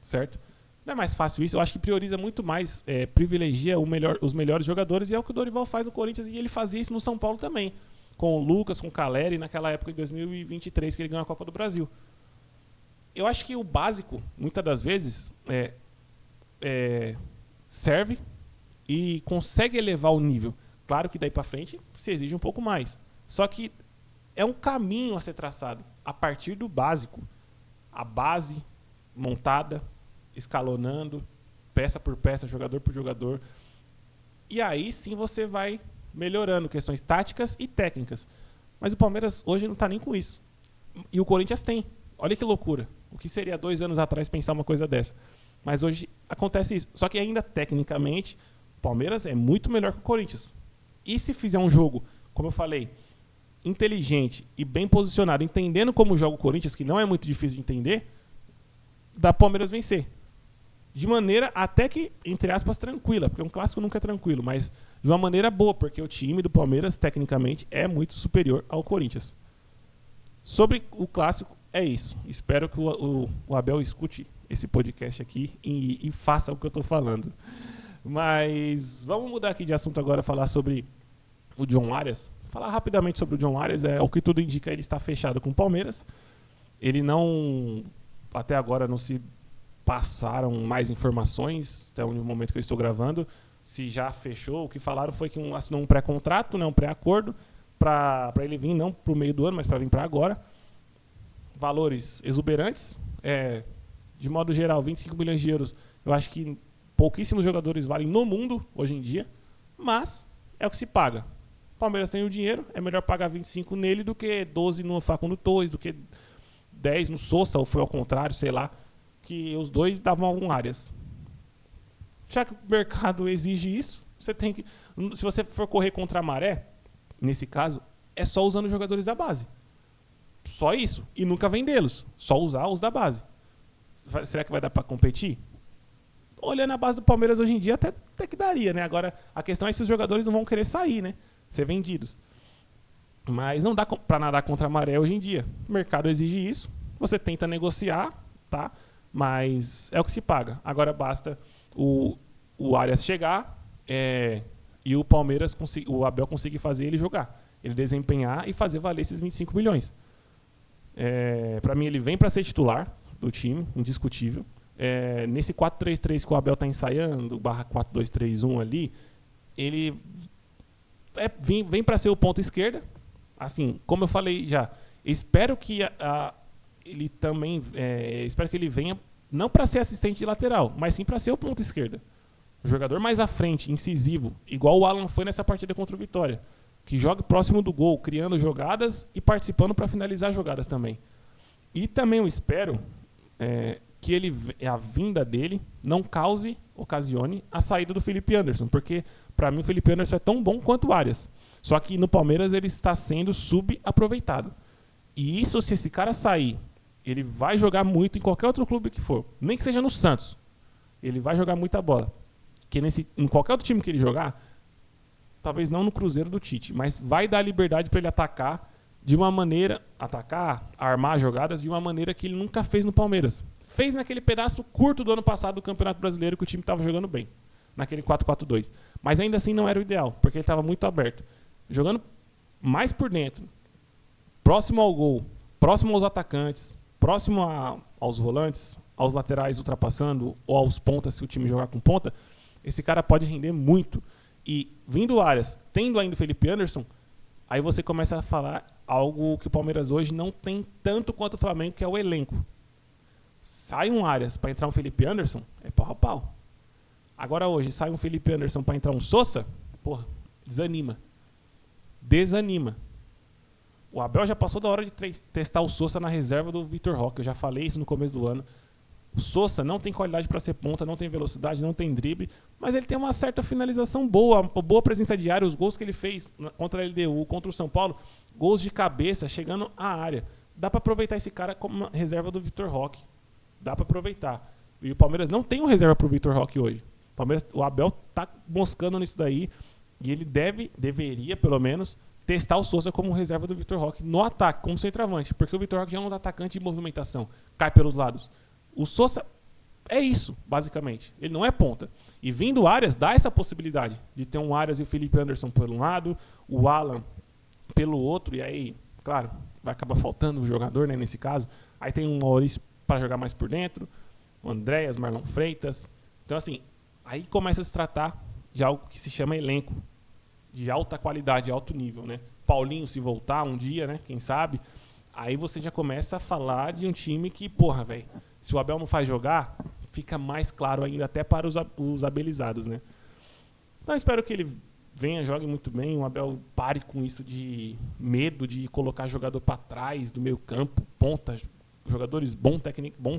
certo? Não é mais fácil isso, eu acho que prioriza muito mais, privilegia os melhores jogadores, e é o que o Dorival faz no Corinthians, e ele fazia isso no São Paulo também, com o Lucas, com o Caleri, naquela época de 2023, que ele ganhou a Copa do Brasil. Eu acho que o básico, muitas das vezes, serve e consegue elevar o nível. Claro que daí para frente se exige um pouco mais. Só que é um caminho a ser traçado a partir do básico. A base montada, escalonando, peça por peça, jogador por jogador. E aí sim você vai melhorando questões táticas e técnicas. Mas o Palmeiras hoje não está nem com isso. E o Corinthians tem. Olha que loucura. O que seria 2 anos atrás pensar uma coisa dessa? Mas hoje acontece isso. Só que ainda tecnicamente, o Palmeiras é muito melhor que o Corinthians. E se fizer um jogo, como eu falei, inteligente e bem posicionado, entendendo como joga o Corinthians, que não é muito difícil de entender, dá o Palmeiras vencer. De maneira até que, entre aspas, tranquila, porque um clássico nunca é tranquilo, mas de uma maneira boa, porque o time do Palmeiras, tecnicamente, é muito superior ao Corinthians. Sobre o clássico, é isso. Espero que o Abel escute esse podcast aqui e faça o que eu estou falando. Mas vamos mudar aqui de assunto agora, falar sobre o John Arias. Falar rapidamente sobre o John Arias. O que tudo indica, ele está fechado com o Palmeiras. Ele não... Até agora não se passaram mais informações, até o momento que eu estou gravando. Se já fechou, o que falaram foi que assinou um pré-contrato, né, um pré-acordo, para ele vir, não para o meio do ano, mas para vir para agora. Valores exuberantes, de modo geral, 25 milhões de euros. Eu acho que pouquíssimos jogadores valem no mundo hoje em dia, mas é o que se paga. O Palmeiras tem o dinheiro, é melhor pagar 25 nele do que 12 no Facundo Torres, do que 10 no Sousa, ou foi ao contrário, sei lá, que os dois davam algum Arias. Já que o mercado exige isso, você tem que... Se você for correr contra a maré, nesse caso, é só usando os jogadores da base. Só isso. E nunca vendê-los. Só usar os da base. Será que vai dar para competir? Olhando a base do Palmeiras hoje em dia, até que daria, né? Agora, a questão é se os jogadores não vão querer sair, né? Ser vendidos. Mas não dá para nadar contra a maré hoje em dia. O mercado exige isso. Você tenta negociar, tá? Mas é o que se paga. Agora basta o Arias chegar e o Palmeiras, o Abel conseguir fazer ele jogar. Ele desempenhar e fazer valer esses 25 milhões. Para mim, ele vem para ser titular do time, indiscutível. Nesse 4-3-3 que o Abel está ensaiando, /4-2-3-1 ali, ele vem para ser o ponta esquerda. Assim, como eu falei já, espero que ele também espero que ele venha não para ser assistente de lateral, mas sim para ser o ponta esquerda. Um jogador mais à frente, incisivo, igual o Alan foi nessa partida contra o Vitória. Que joga próximo do gol, criando jogadas e participando para finalizar jogadas também. E também eu espero que a vinda dele não ocasione a saída do Felipe Anderson, porque para mim o Felipe Anderson é tão bom quanto o Arias. Só que no Palmeiras ele está sendo subaproveitado. E isso, se esse cara sair, ele vai jogar muito em qualquer outro clube que for, nem que seja no Santos. Ele vai jogar muita bola. Porque em qualquer outro time que ele jogar, talvez não no Cruzeiro do Tite, mas vai dar liberdade para ele atacar de uma maneira, armar jogadas de uma maneira que ele nunca fez no Palmeiras. Fez naquele pedaço curto do ano passado do Campeonato Brasileiro que o time estava jogando bem, naquele 4-4-2. Mas ainda assim não era o ideal, porque ele estava muito aberto. Jogando mais por dentro, próximo ao gol, próximo aos atacantes, próximo aos volantes, aos laterais ultrapassando ou aos pontas se o time jogar com ponta, esse cara pode render muito. E vindo o Arias, tendo ainda o Felipe Anderson, aí você começa a falar algo que o Palmeiras hoje não tem tanto quanto o Flamengo, que é o elenco. Sai um Arias para entrar um Felipe Anderson, é pau a pau. Agora hoje, sai um Felipe Anderson para entrar um Sousa, porra, desanima. O Abel já passou da hora de testar o Sousa na reserva do Vitor Roque, eu já falei isso no começo do ano. O Sousa não tem qualidade para ser ponta, não tem velocidade, não tem drible, mas ele tem uma certa finalização boa, uma boa presença de área. Os gols que ele fez contra a LDU, contra o São Paulo, gols de cabeça, chegando à área. Dá para aproveitar esse cara como reserva do Vitor Roque. Dá para aproveitar. E o Palmeiras não tem um reserva para o Vitor Roque hoje. O Abel tá moscando nisso daí e ele deveria, pelo menos, testar o Sousa como reserva do Vitor Roque no ataque, como centroavante, porque o Vitor Roque já é um atacante de movimentação, cai pelos lados. O Sousa é isso, basicamente. Ele não é ponta. E vindo o Arias, dá essa possibilidade de ter um Arias e o Felipe Anderson por um lado, o Alan pelo outro, e aí, claro, vai acabar faltando o jogador, né, nesse caso. Aí tem um Maurício para jogar mais por dentro, o Andréas, Marlon Freitas. Então, assim, aí começa a se tratar de algo que se chama elenco, de alta qualidade, de alto nível, né? Paulinho, se voltar um dia, né, quem sabe, aí você já começa a falar de um time que, porra, velho, se o Abel não faz jogar, fica mais claro ainda até para os abelizados, né? Então, espero que ele venha, jogue muito bem, o Abel pare com isso de medo de colocar jogador para trás do meio campo, ponta, jogadores bons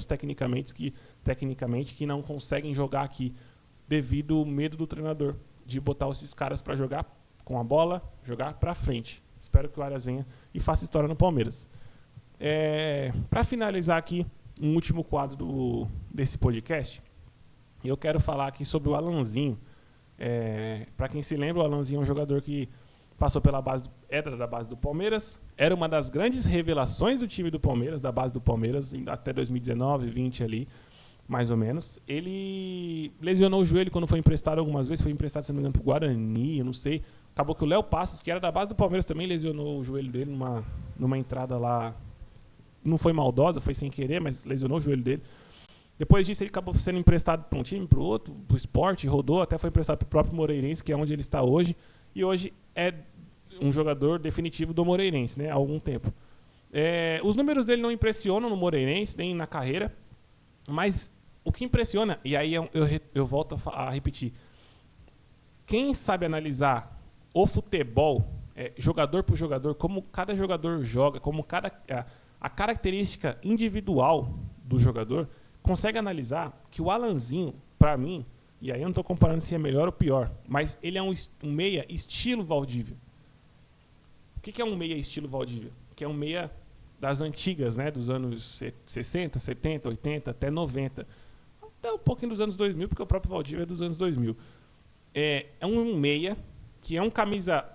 tecnicamente que não conseguem jogar aqui devido ao medo do treinador de botar esses caras para jogar com a bola, jogar para frente. Espero que o Arias venha e faça história no Palmeiras. Para finalizar aqui, um último quadro desse podcast, eu quero falar aqui sobre o Alanzinho. Para quem se lembra, o Alanzinho é um jogador que passou pela base, era da base do Palmeiras, era uma das grandes revelações do time do Palmeiras, da base do Palmeiras, até 2019, 20 ali, mais ou menos. Ele lesionou o joelho quando foi emprestado algumas vezes, foi emprestado, se não me engano, para o Guarani, eu não sei. Acabou que o Léo Passos, que era da base do Palmeiras, também lesionou o joelho dele numa entrada lá. Não foi maldosa, foi sem querer, mas lesionou o joelho dele. Depois disso, ele acabou sendo emprestado para um time, para o outro, para o Sport, rodou, até foi emprestado para o próprio Moreirense, que é onde ele está hoje. E hoje é um jogador definitivo do Moreirense, né, há algum tempo. Os números dele não impressionam no Moreirense, nem na carreira, mas o que impressiona, e aí eu volto a repetir, quem sabe analisar o futebol, jogador por jogador, como cada jogador joga, como a característica individual do jogador, consegue analisar que o Alanzinho, para mim, e aí eu não estou comparando se é melhor ou pior, mas ele é um meia estilo Valdívia. O que é um meia estilo Valdívia? Que é um meia das antigas, né, dos anos 60, 70, 80, até 90. Até um pouquinho dos anos 2000, porque o próprio Valdívia é dos anos 2000. É um meia que é um camisa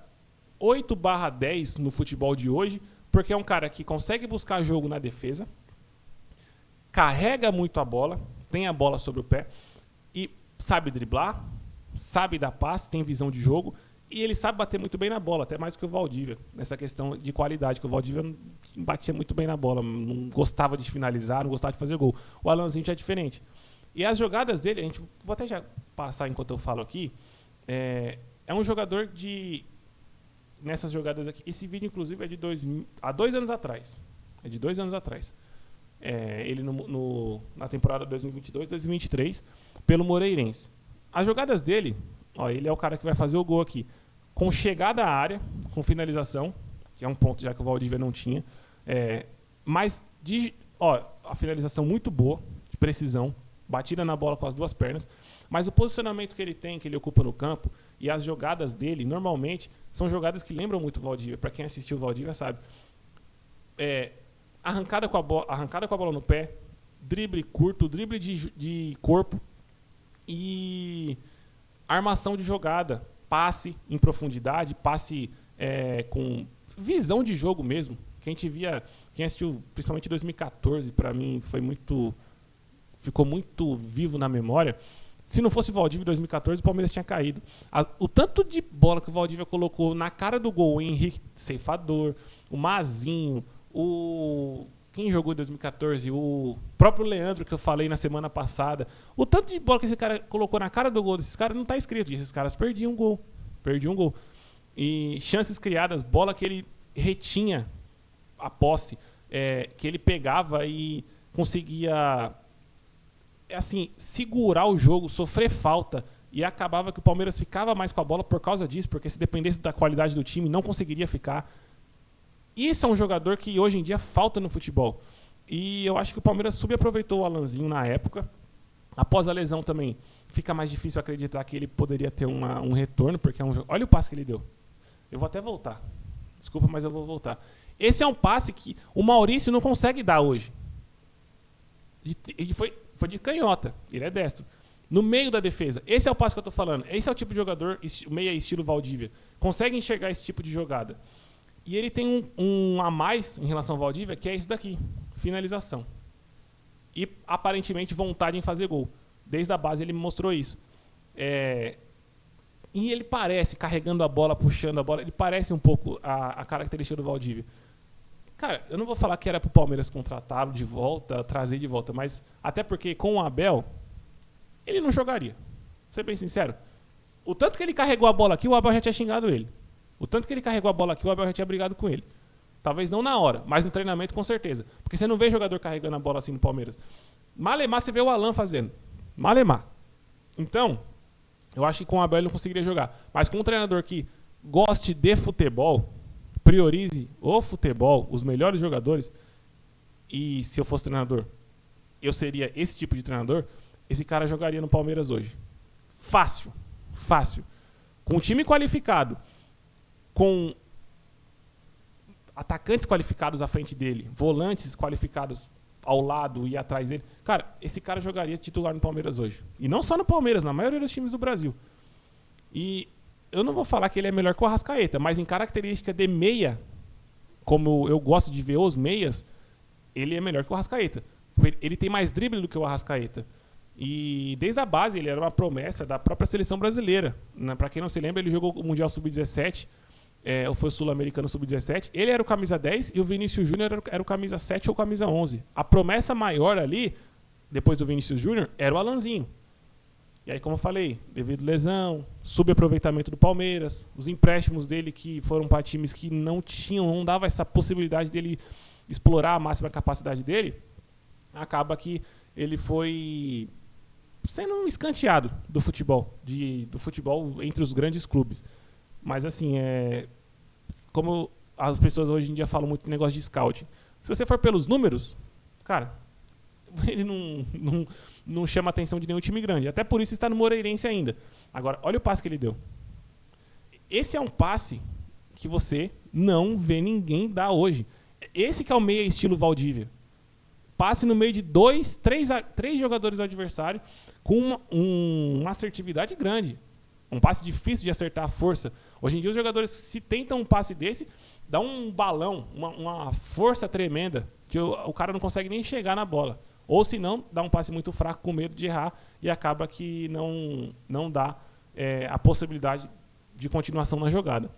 8/10 no futebol de hoje, porque é um cara que consegue buscar jogo na defesa, carrega muito a bola, tem a bola sobre o pé e sabe driblar, sabe dar passe, tem visão de jogo e ele sabe bater muito bem na bola, até mais que o Valdívia, nessa questão de qualidade, que o Valdívia não batia muito bem na bola, não gostava de finalizar, não gostava de fazer gol. O Alanzinho já é diferente. E as jogadas dele, vou até já passar enquanto eu falo aqui, é um jogador nessas jogadas aqui, esse vídeo inclusive é de 2 anos atrás, é de 2 anos atrás. Ele na temporada 2022-2023 pelo Moreirense. As jogadas dele, ó, ele é o cara que vai fazer o gol aqui. Com chegada à área, com finalização, que é um ponto já que o Valdívia não tinha. Mas a finalização muito boa, de precisão, batida na bola com as duas pernas. Mas o posicionamento que ele tem, que ele ocupa no campo, e as jogadas dele, normalmente, são jogadas que lembram muito o Valdívia. Para quem assistiu o Valdívia sabe. Arrancada com a bola no pé, drible curto, drible de corpo e armação de jogada, passe em profundidade, passe com visão de jogo mesmo. Quem assistiu principalmente em 2014, para mim ficou muito vivo na memória. Se não fosse o Valdívia em 2014, o Palmeiras tinha caído. O tanto de bola que o Valdívia colocou na cara do gol, o Henrique Ceifador, o Mazinho, quem jogou em 2014? O próprio Leandro, que eu falei na semana passada. O tanto de bola que esse cara colocou na cara do gol desses caras não está escrito. Esses caras perdiam um gol. E chances criadas, bola que ele retinha a posse, que ele pegava e conseguia segurar o jogo, sofrer falta, e acabava que o Palmeiras ficava mais com a bola por causa disso, porque se dependesse da qualidade do time, não conseguiria ficar. Isso é um jogador que hoje em dia falta no futebol. E eu acho que o Palmeiras subaproveitou o Alanzinho na época. Após a lesão também, fica mais difícil acreditar que ele poderia ter um retorno, porque olha o passe que ele deu. Eu vou até voltar. Desculpa, mas eu vou voltar. Esse é um passe que o Maurício não consegue dar hoje. Ele foi de canhota, ele é destro. No meio da defesa. Esse é o passe que eu estou falando. Esse é o tipo de jogador, meia estilo Valdívia. Consegue enxergar esse tipo de jogada. E ele tem um a mais em relação ao Valdívia, que é isso daqui. Finalização. E, aparentemente, vontade em fazer gol. Desde a base ele me mostrou isso. E ele parece, carregando a bola, puxando a bola, ele parece um pouco a característica do Valdívia. Cara, eu não vou falar que era pro Palmeiras contratá-lo de volta, trazer de volta, mas até porque com o Abel, ele não jogaria. Vou ser bem sincero. O tanto que ele carregou a bola aqui, o Abel já tinha xingado ele. O tanto que ele carregou a bola aqui, o Abel já tinha brigado com ele. Talvez não na hora, mas no treinamento com certeza. Porque você não vê jogador carregando a bola assim no Palmeiras. Malemar você vê o Alan fazendo. Malemar. Então, eu acho que com o Abel ele não conseguiria jogar. Mas com um treinador que goste de futebol, priorize o futebol, os melhores jogadores, e se eu fosse treinador, eu seria esse tipo de treinador, esse cara jogaria no Palmeiras hoje. Fácil. Com um time qualificado, com atacantes qualificados à frente dele, volantes qualificados ao lado e atrás dele. Cara, esse cara jogaria titular no Palmeiras hoje. E não só no Palmeiras, na maioria dos times do Brasil. E eu não vou falar que ele é melhor que o Arrascaeta, mas em característica de meia, como eu gosto de ver os meias, ele é melhor que o Arrascaeta. Ele tem mais drible do que o Arrascaeta. E desde a base ele era uma promessa da própria seleção brasileira. Para quem não se lembra, ele jogou o Mundial Sub-17, ou foi o Sul-Americano Sub-17. Ele era o camisa 10 e o Vinícius Júnior era o camisa 7 ou camisa 11. A promessa maior ali, depois do Vinícius Júnior, era o Alanzinho. E aí, como eu falei, devido à lesão, subaproveitamento do Palmeiras, os empréstimos dele que foram para times que não dava essa possibilidade dele explorar a máxima capacidade dele, acaba que ele foi sendo escanteado do futebol entre os grandes clubes. Mas assim, como as pessoas hoje em dia falam muito de negócio de scouting, se você for pelos números, cara, ele não chama a atenção de nenhum time grande. Até por isso está no Moreirense ainda. Agora, olha o passe que ele deu. Esse é um passe que você não vê ninguém dar hoje. Esse que é o meia estilo Valdívia. Passe no meio de três jogadores do adversário com uma assertividade grande. Um passe difícil de acertar a força. Hoje em dia os jogadores, se tentam um passe desse, dá um balão, uma força tremenda, que o cara não consegue nem chegar na bola. Ou se não, dá um passe muito fraco com medo de errar e acaba que não dá a possibilidade de continuação na jogada.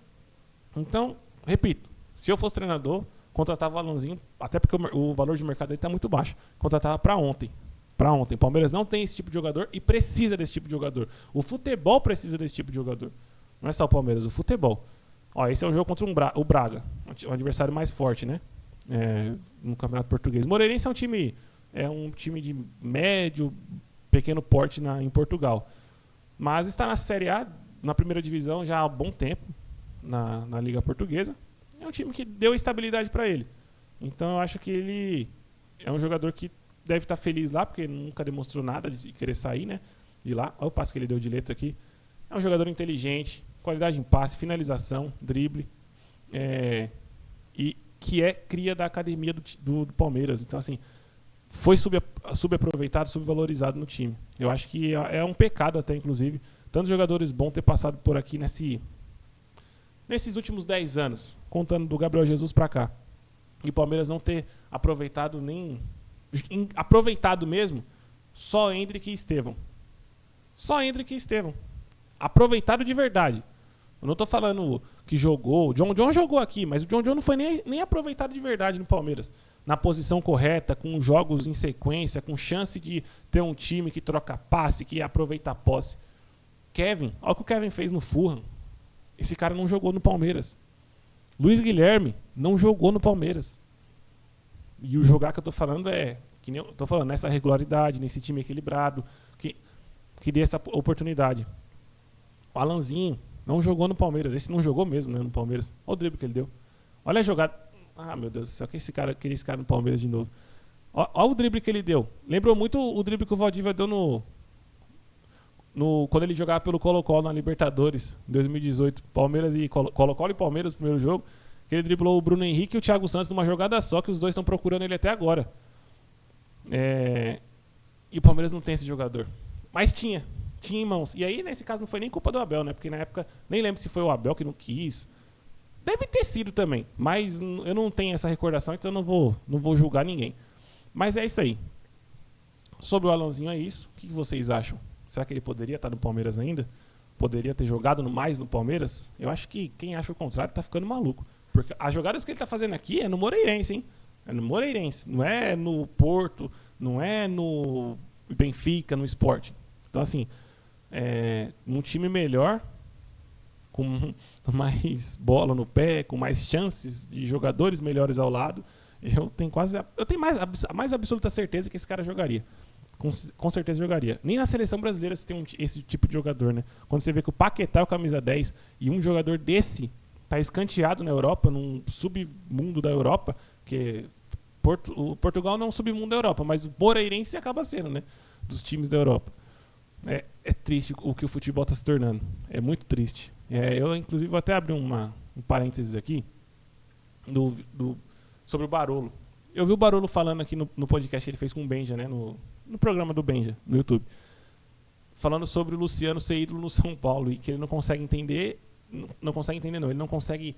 Então, repito, se eu fosse treinador, contratava o Alanzinho, até porque o valor de mercado dele está muito baixo, contratava para ontem. O Palmeiras não tem esse tipo de jogador e precisa desse tipo de jogador. O futebol precisa desse tipo de jogador. Não é só o Palmeiras, o futebol. Ó, esse é um jogo contra o Braga, o adversário mais forte, né? No Campeonato Português. Moreirense é um time de médio, pequeno porte em Portugal. Mas está na Série A, na primeira divisão, já há bom tempo, na Liga Portuguesa. É um time que deu estabilidade para ele. Então eu acho que ele é um jogador que deve estar feliz lá, porque nunca demonstrou nada de querer sair, né, de lá. Olha o passe que ele deu de letra aqui. É um jogador inteligente, qualidade em passe, finalização, drible, e que é cria da academia do Palmeiras. Então, assim, foi subaproveitado, subvalorizado no time. Eu acho que é um pecado até, inclusive, tantos jogadores bons ter passado por aqui nesses últimos 10 anos, contando do Gabriel Jesus para cá. E o Palmeiras não ter aproveitado aproveitado mesmo, só Endrick e Estevão. Só Endrick e Estevão. Aproveitado de verdade. Eu não estou falando que jogou. O John jogou aqui, mas o John não foi nem aproveitado de verdade no Palmeiras. Na posição correta, com jogos em sequência, com chance de ter um time que troca passe, que aproveita a posse. Kevin, olha o que o Kevin fez no Fulham. Esse cara não jogou no Palmeiras. Luiz Guilherme não jogou no Palmeiras. E o jogar que eu estou falando que nem eu estou falando, nessa regularidade, nesse time equilibrado, que dê essa oportunidade. O Alanzinho não jogou no Palmeiras. Esse não jogou mesmo, né, no Palmeiras. Olha o drible que ele deu. Olha a jogada. Ah, meu Deus do céu, queria esse cara no Palmeiras de novo. Olha o drible que ele deu. Lembrou muito o drible que o Valdívia deu quando ele jogava pelo Colo-Colo na Libertadores, em 2018. Palmeiras e Colo-Colo e Palmeiras no primeiro jogo. Que ele driblou o Bruno Henrique e o Thiago Santos numa jogada só, que os dois estão procurando ele até agora. E o Palmeiras não tem esse jogador. Mas tinha em mãos. E aí, nesse caso, não foi nem culpa do Abel, né? Porque na época, nem lembro se foi o Abel que não quis. Deve ter sido também, mas eu não tenho essa recordação, então eu não vou julgar ninguém. Mas é isso aí. Sobre o Alanzinho é isso. O que vocês acham? Será que ele poderia estar no Palmeiras ainda? Poderia ter jogado mais no Palmeiras? Eu acho que quem acha o contrário está ficando maluco. Porque as jogadas que ele está fazendo aqui é no Moreirense, hein? É no Moreirense. Não é no Porto, não é no Benfica, no Sport. Então, assim, um time melhor, com mais bola no pé, com mais chances de jogadores melhores ao lado, eu tenho mais absoluta certeza que esse cara jogaria. Com certeza jogaria. Nem na seleção brasileira se tem esse tipo de jogador, né? Quando você vê que o Paquetá é o camisa 10 e um jogador desse está escanteado na Europa, num submundo da Europa, que o Portugal não é um submundo da Europa, mas o Moreirense acaba sendo, né? Dos times da Europa. É triste o que o futebol está se tornando. É muito triste. Eu, inclusive, vou até abrir um parênteses aqui sobre o Barolo. Eu vi o Barolo falando aqui no podcast que ele fez com o Benja, né? No programa do Benja, no YouTube. Falando sobre o Luciano ser ídolo no São Paulo e que ele não consegue entender. Ele não consegue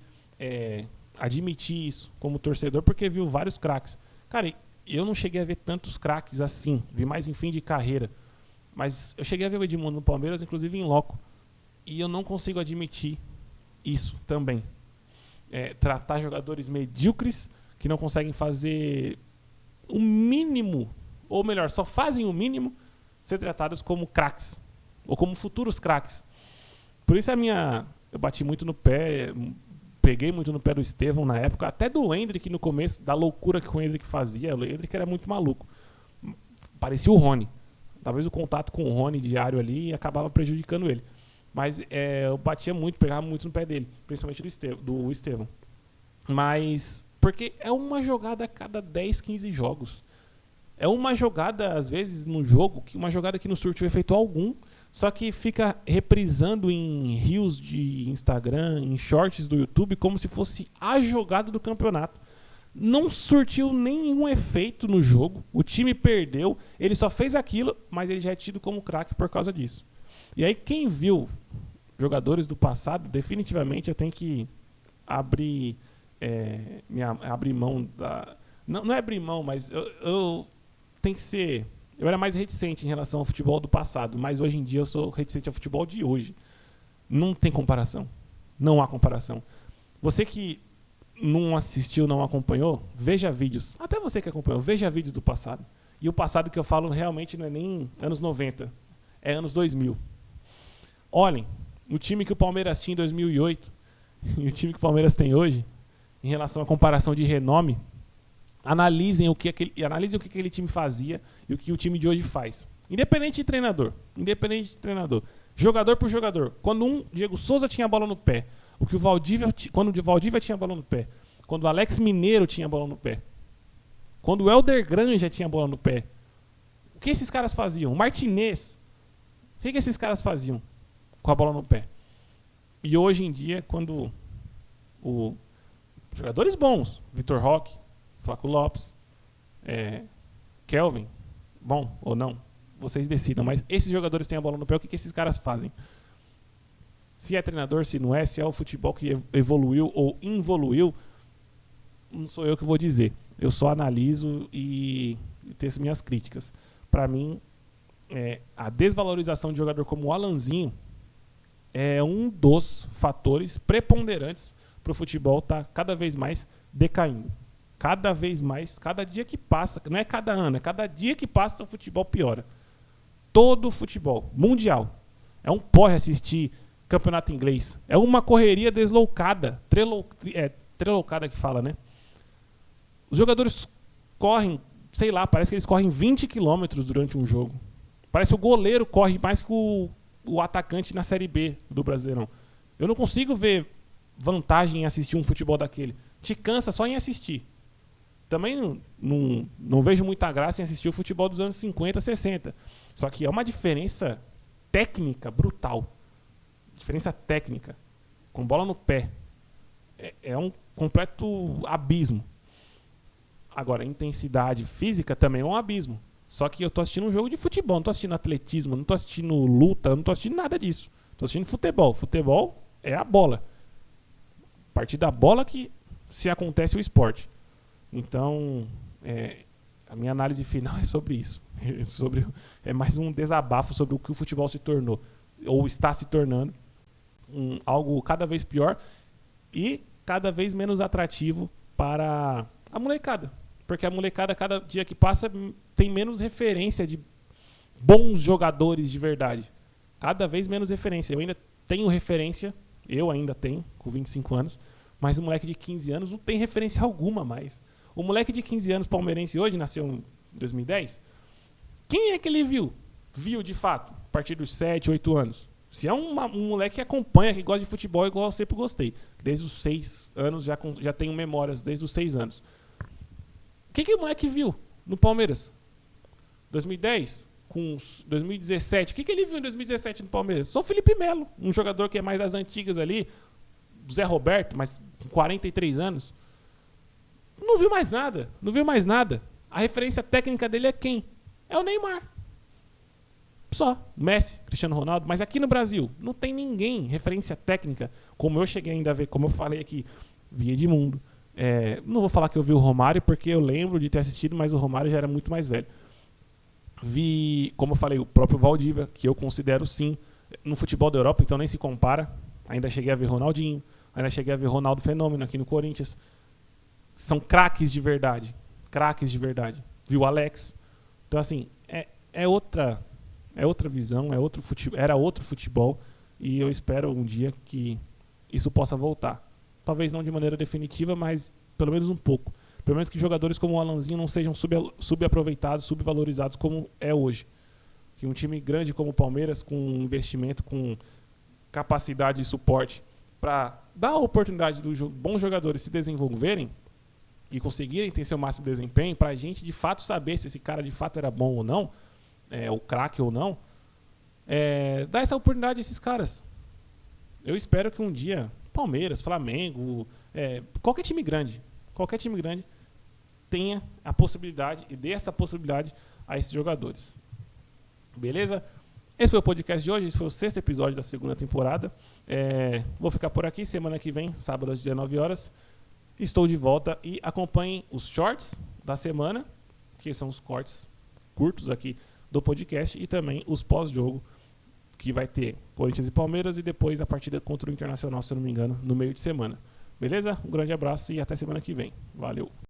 admitir isso como torcedor porque viu vários craques. Cara, eu não cheguei a ver tantos craques assim. Vi mais em fim de carreira. Mas eu cheguei a ver o Edmundo no Palmeiras, inclusive em loco. E eu não consigo admitir isso também. Tratar jogadores medíocres que não conseguem fazer o mínimo, ou melhor, só fazem o mínimo, ser tratados como craques, ou como futuros craques. Por isso eu bati muito no pé, peguei muito no pé do Estevão na época, até do Endrick no começo, da loucura que o Endrick fazia. O Endrick era muito maluco. Parecia o Rony. Talvez o contato com o Rony diário ali acabava prejudicando ele. Mas eu batia muito, pegava muito no pé dele, principalmente do Estevão. Mas porque é uma jogada a cada 10, 15 jogos. É uma jogada, às vezes, no jogo, uma jogada que não surtiu efeito algum, só que fica reprisando em reels de Instagram, em shorts do YouTube, como se fosse a jogada do campeonato. Não surtiu nenhum efeito no jogo, o time perdeu, ele só fez aquilo, mas ele já é tido como craque por causa disso. E aí quem viu jogadores do passado, definitivamente eu tenho que abrir mão da... Não é abrir mão, mas eu tenho que ser... Eu era mais reticente em relação ao futebol do passado, mas hoje em dia eu sou reticente ao futebol de hoje. Não tem comparação. Não há comparação. Você que não assistiu, não acompanhou, veja vídeos. Até você que acompanhou, veja vídeos do passado. E o passado que eu falo realmente não é nem anos 90, é anos 2000. Olhem, o time que o Palmeiras tinha em 2008 e o time que o Palmeiras tem hoje, em relação à comparação de renome, analisem o que aquele time fazia e o que o time de hoje faz. Independente de treinador. Jogador por jogador. Quando Diego Souza tinha a bola no pé, quando o Valdívia tinha a bola no pé, quando o Alex Mineiro tinha a bola no pé, quando o Helder Granja tinha a bola no pé, o que esses caras faziam? O Martinez, o que esses caras faziam com a bola no pé? E hoje em dia, quando jogadores bons, Vitor Roque, Flaco Lopes, Kelvin, bom ou não, vocês decidam, mas esses jogadores têm a bola no pé, o que esses caras fazem? Se é treinador, se não é, se é o futebol que evoluiu ou involuiu, não sou eu que vou dizer. Eu só analiso e tenho minhas críticas. Para mim, a desvalorização de jogador como o Alanzinho é um dos fatores preponderantes para o futebol estar cada vez mais decaindo. Cada vez mais, cada dia que passa, não é cada ano, é cada dia que passa o futebol piora. Todo o futebol, mundial. É um porre assistir campeonato inglês. É uma correria deslocada. Trelocada que fala, né? Os jogadores correm, sei lá, parece que eles correm 20 quilômetros durante um jogo. Parece que o goleiro corre mais que o atacante na Série B do Brasileirão. Eu não consigo ver vantagem em assistir um futebol daquele. Te cansa só em assistir. Também não vejo muita graça em assistir o futebol dos anos 50, 60. Só que é uma diferença técnica brutal. Diferença técnica. Com bola no pé. É um completo abismo. Agora, intensidade física também é um abismo. Só que eu tô assistindo um jogo de futebol, não tô assistindo atletismo, não tô assistindo luta, não tô assistindo nada disso. Tô assistindo futebol. Futebol é a bola. A partir da bola que se acontece o esporte. Então, a minha análise final é sobre isso. É mais um desabafo sobre o que o futebol se tornou, ou está se tornando, algo cada vez pior e cada vez menos atrativo para a molecada. Porque a molecada, cada dia que passa, tem menos referência de bons jogadores de verdade. Cada vez menos referência. Eu ainda tenho referência, com 25 anos, mas o moleque de 15 anos não tem referência alguma mais. O moleque de 15 anos palmeirense hoje, nasceu em 2010, quem é que ele viu? Viu de fato, a partir dos 7, 8 anos. Se é um moleque que acompanha, que gosta de futebol, igual eu sempre gostei. Desde os 6 anos, já tenho memórias, desde os 6 anos. O que o moleque viu no Palmeiras? 2010, com 2017. O que ele viu em 2017 no Palmeiras? Só o Felipe Melo, um jogador que é mais das antigas ali, Zé Roberto, mas com 43 anos. Não viu mais nada. A referência técnica dele é quem? É o Neymar. Só. Messi, Cristiano Ronaldo. Mas aqui no Brasil, não tem ninguém referência técnica, como eu cheguei ainda a ver, como eu falei aqui, vi Edmundo. Não vou falar que eu vi o Romário, porque eu lembro de ter assistido, mas o Romário já era muito mais velho. Vi, como eu falei, o próprio Valdívia, que eu considero sim, no futebol da Europa, então nem se compara. Ainda cheguei a ver Ronaldinho, ainda cheguei a ver Ronaldo Fenômeno aqui no Corinthians. São craques de verdade. Viu o Alex. Então, assim, é outra visão, era outro futebol, e eu espero um dia que isso possa voltar. Talvez não de maneira definitiva, mas pelo menos um pouco. Pelo menos que jogadores como o Alanzinho não sejam subaproveitados, subvalorizados como é hoje. Que um time grande como o Palmeiras, com investimento, com capacidade de suporte, para dar a oportunidade dos bons jogadores se desenvolverem e conseguirem ter seu máximo desempenho, para a gente de fato saber se esse cara de fato era bom ou não, o craque ou não, dar essa oportunidade a esses caras. Eu espero que um dia Palmeiras, Flamengo, qualquer time grande tenha a possibilidade e dê essa possibilidade a esses jogadores. Beleza? Esse foi o podcast de hoje, esse foi o 6º episódio da 2ª temporada. Vou ficar por aqui, semana que vem, sábado às 19 horas. Estou de volta e acompanhem os shorts da semana, que são os cortes curtos aqui do podcast, e também os pós-jogo, que vai ter Corinthians e Palmeiras, e depois a partida contra o Internacional, se eu não me engano, no meio de semana. Beleza? Um grande abraço e até semana que vem. Valeu!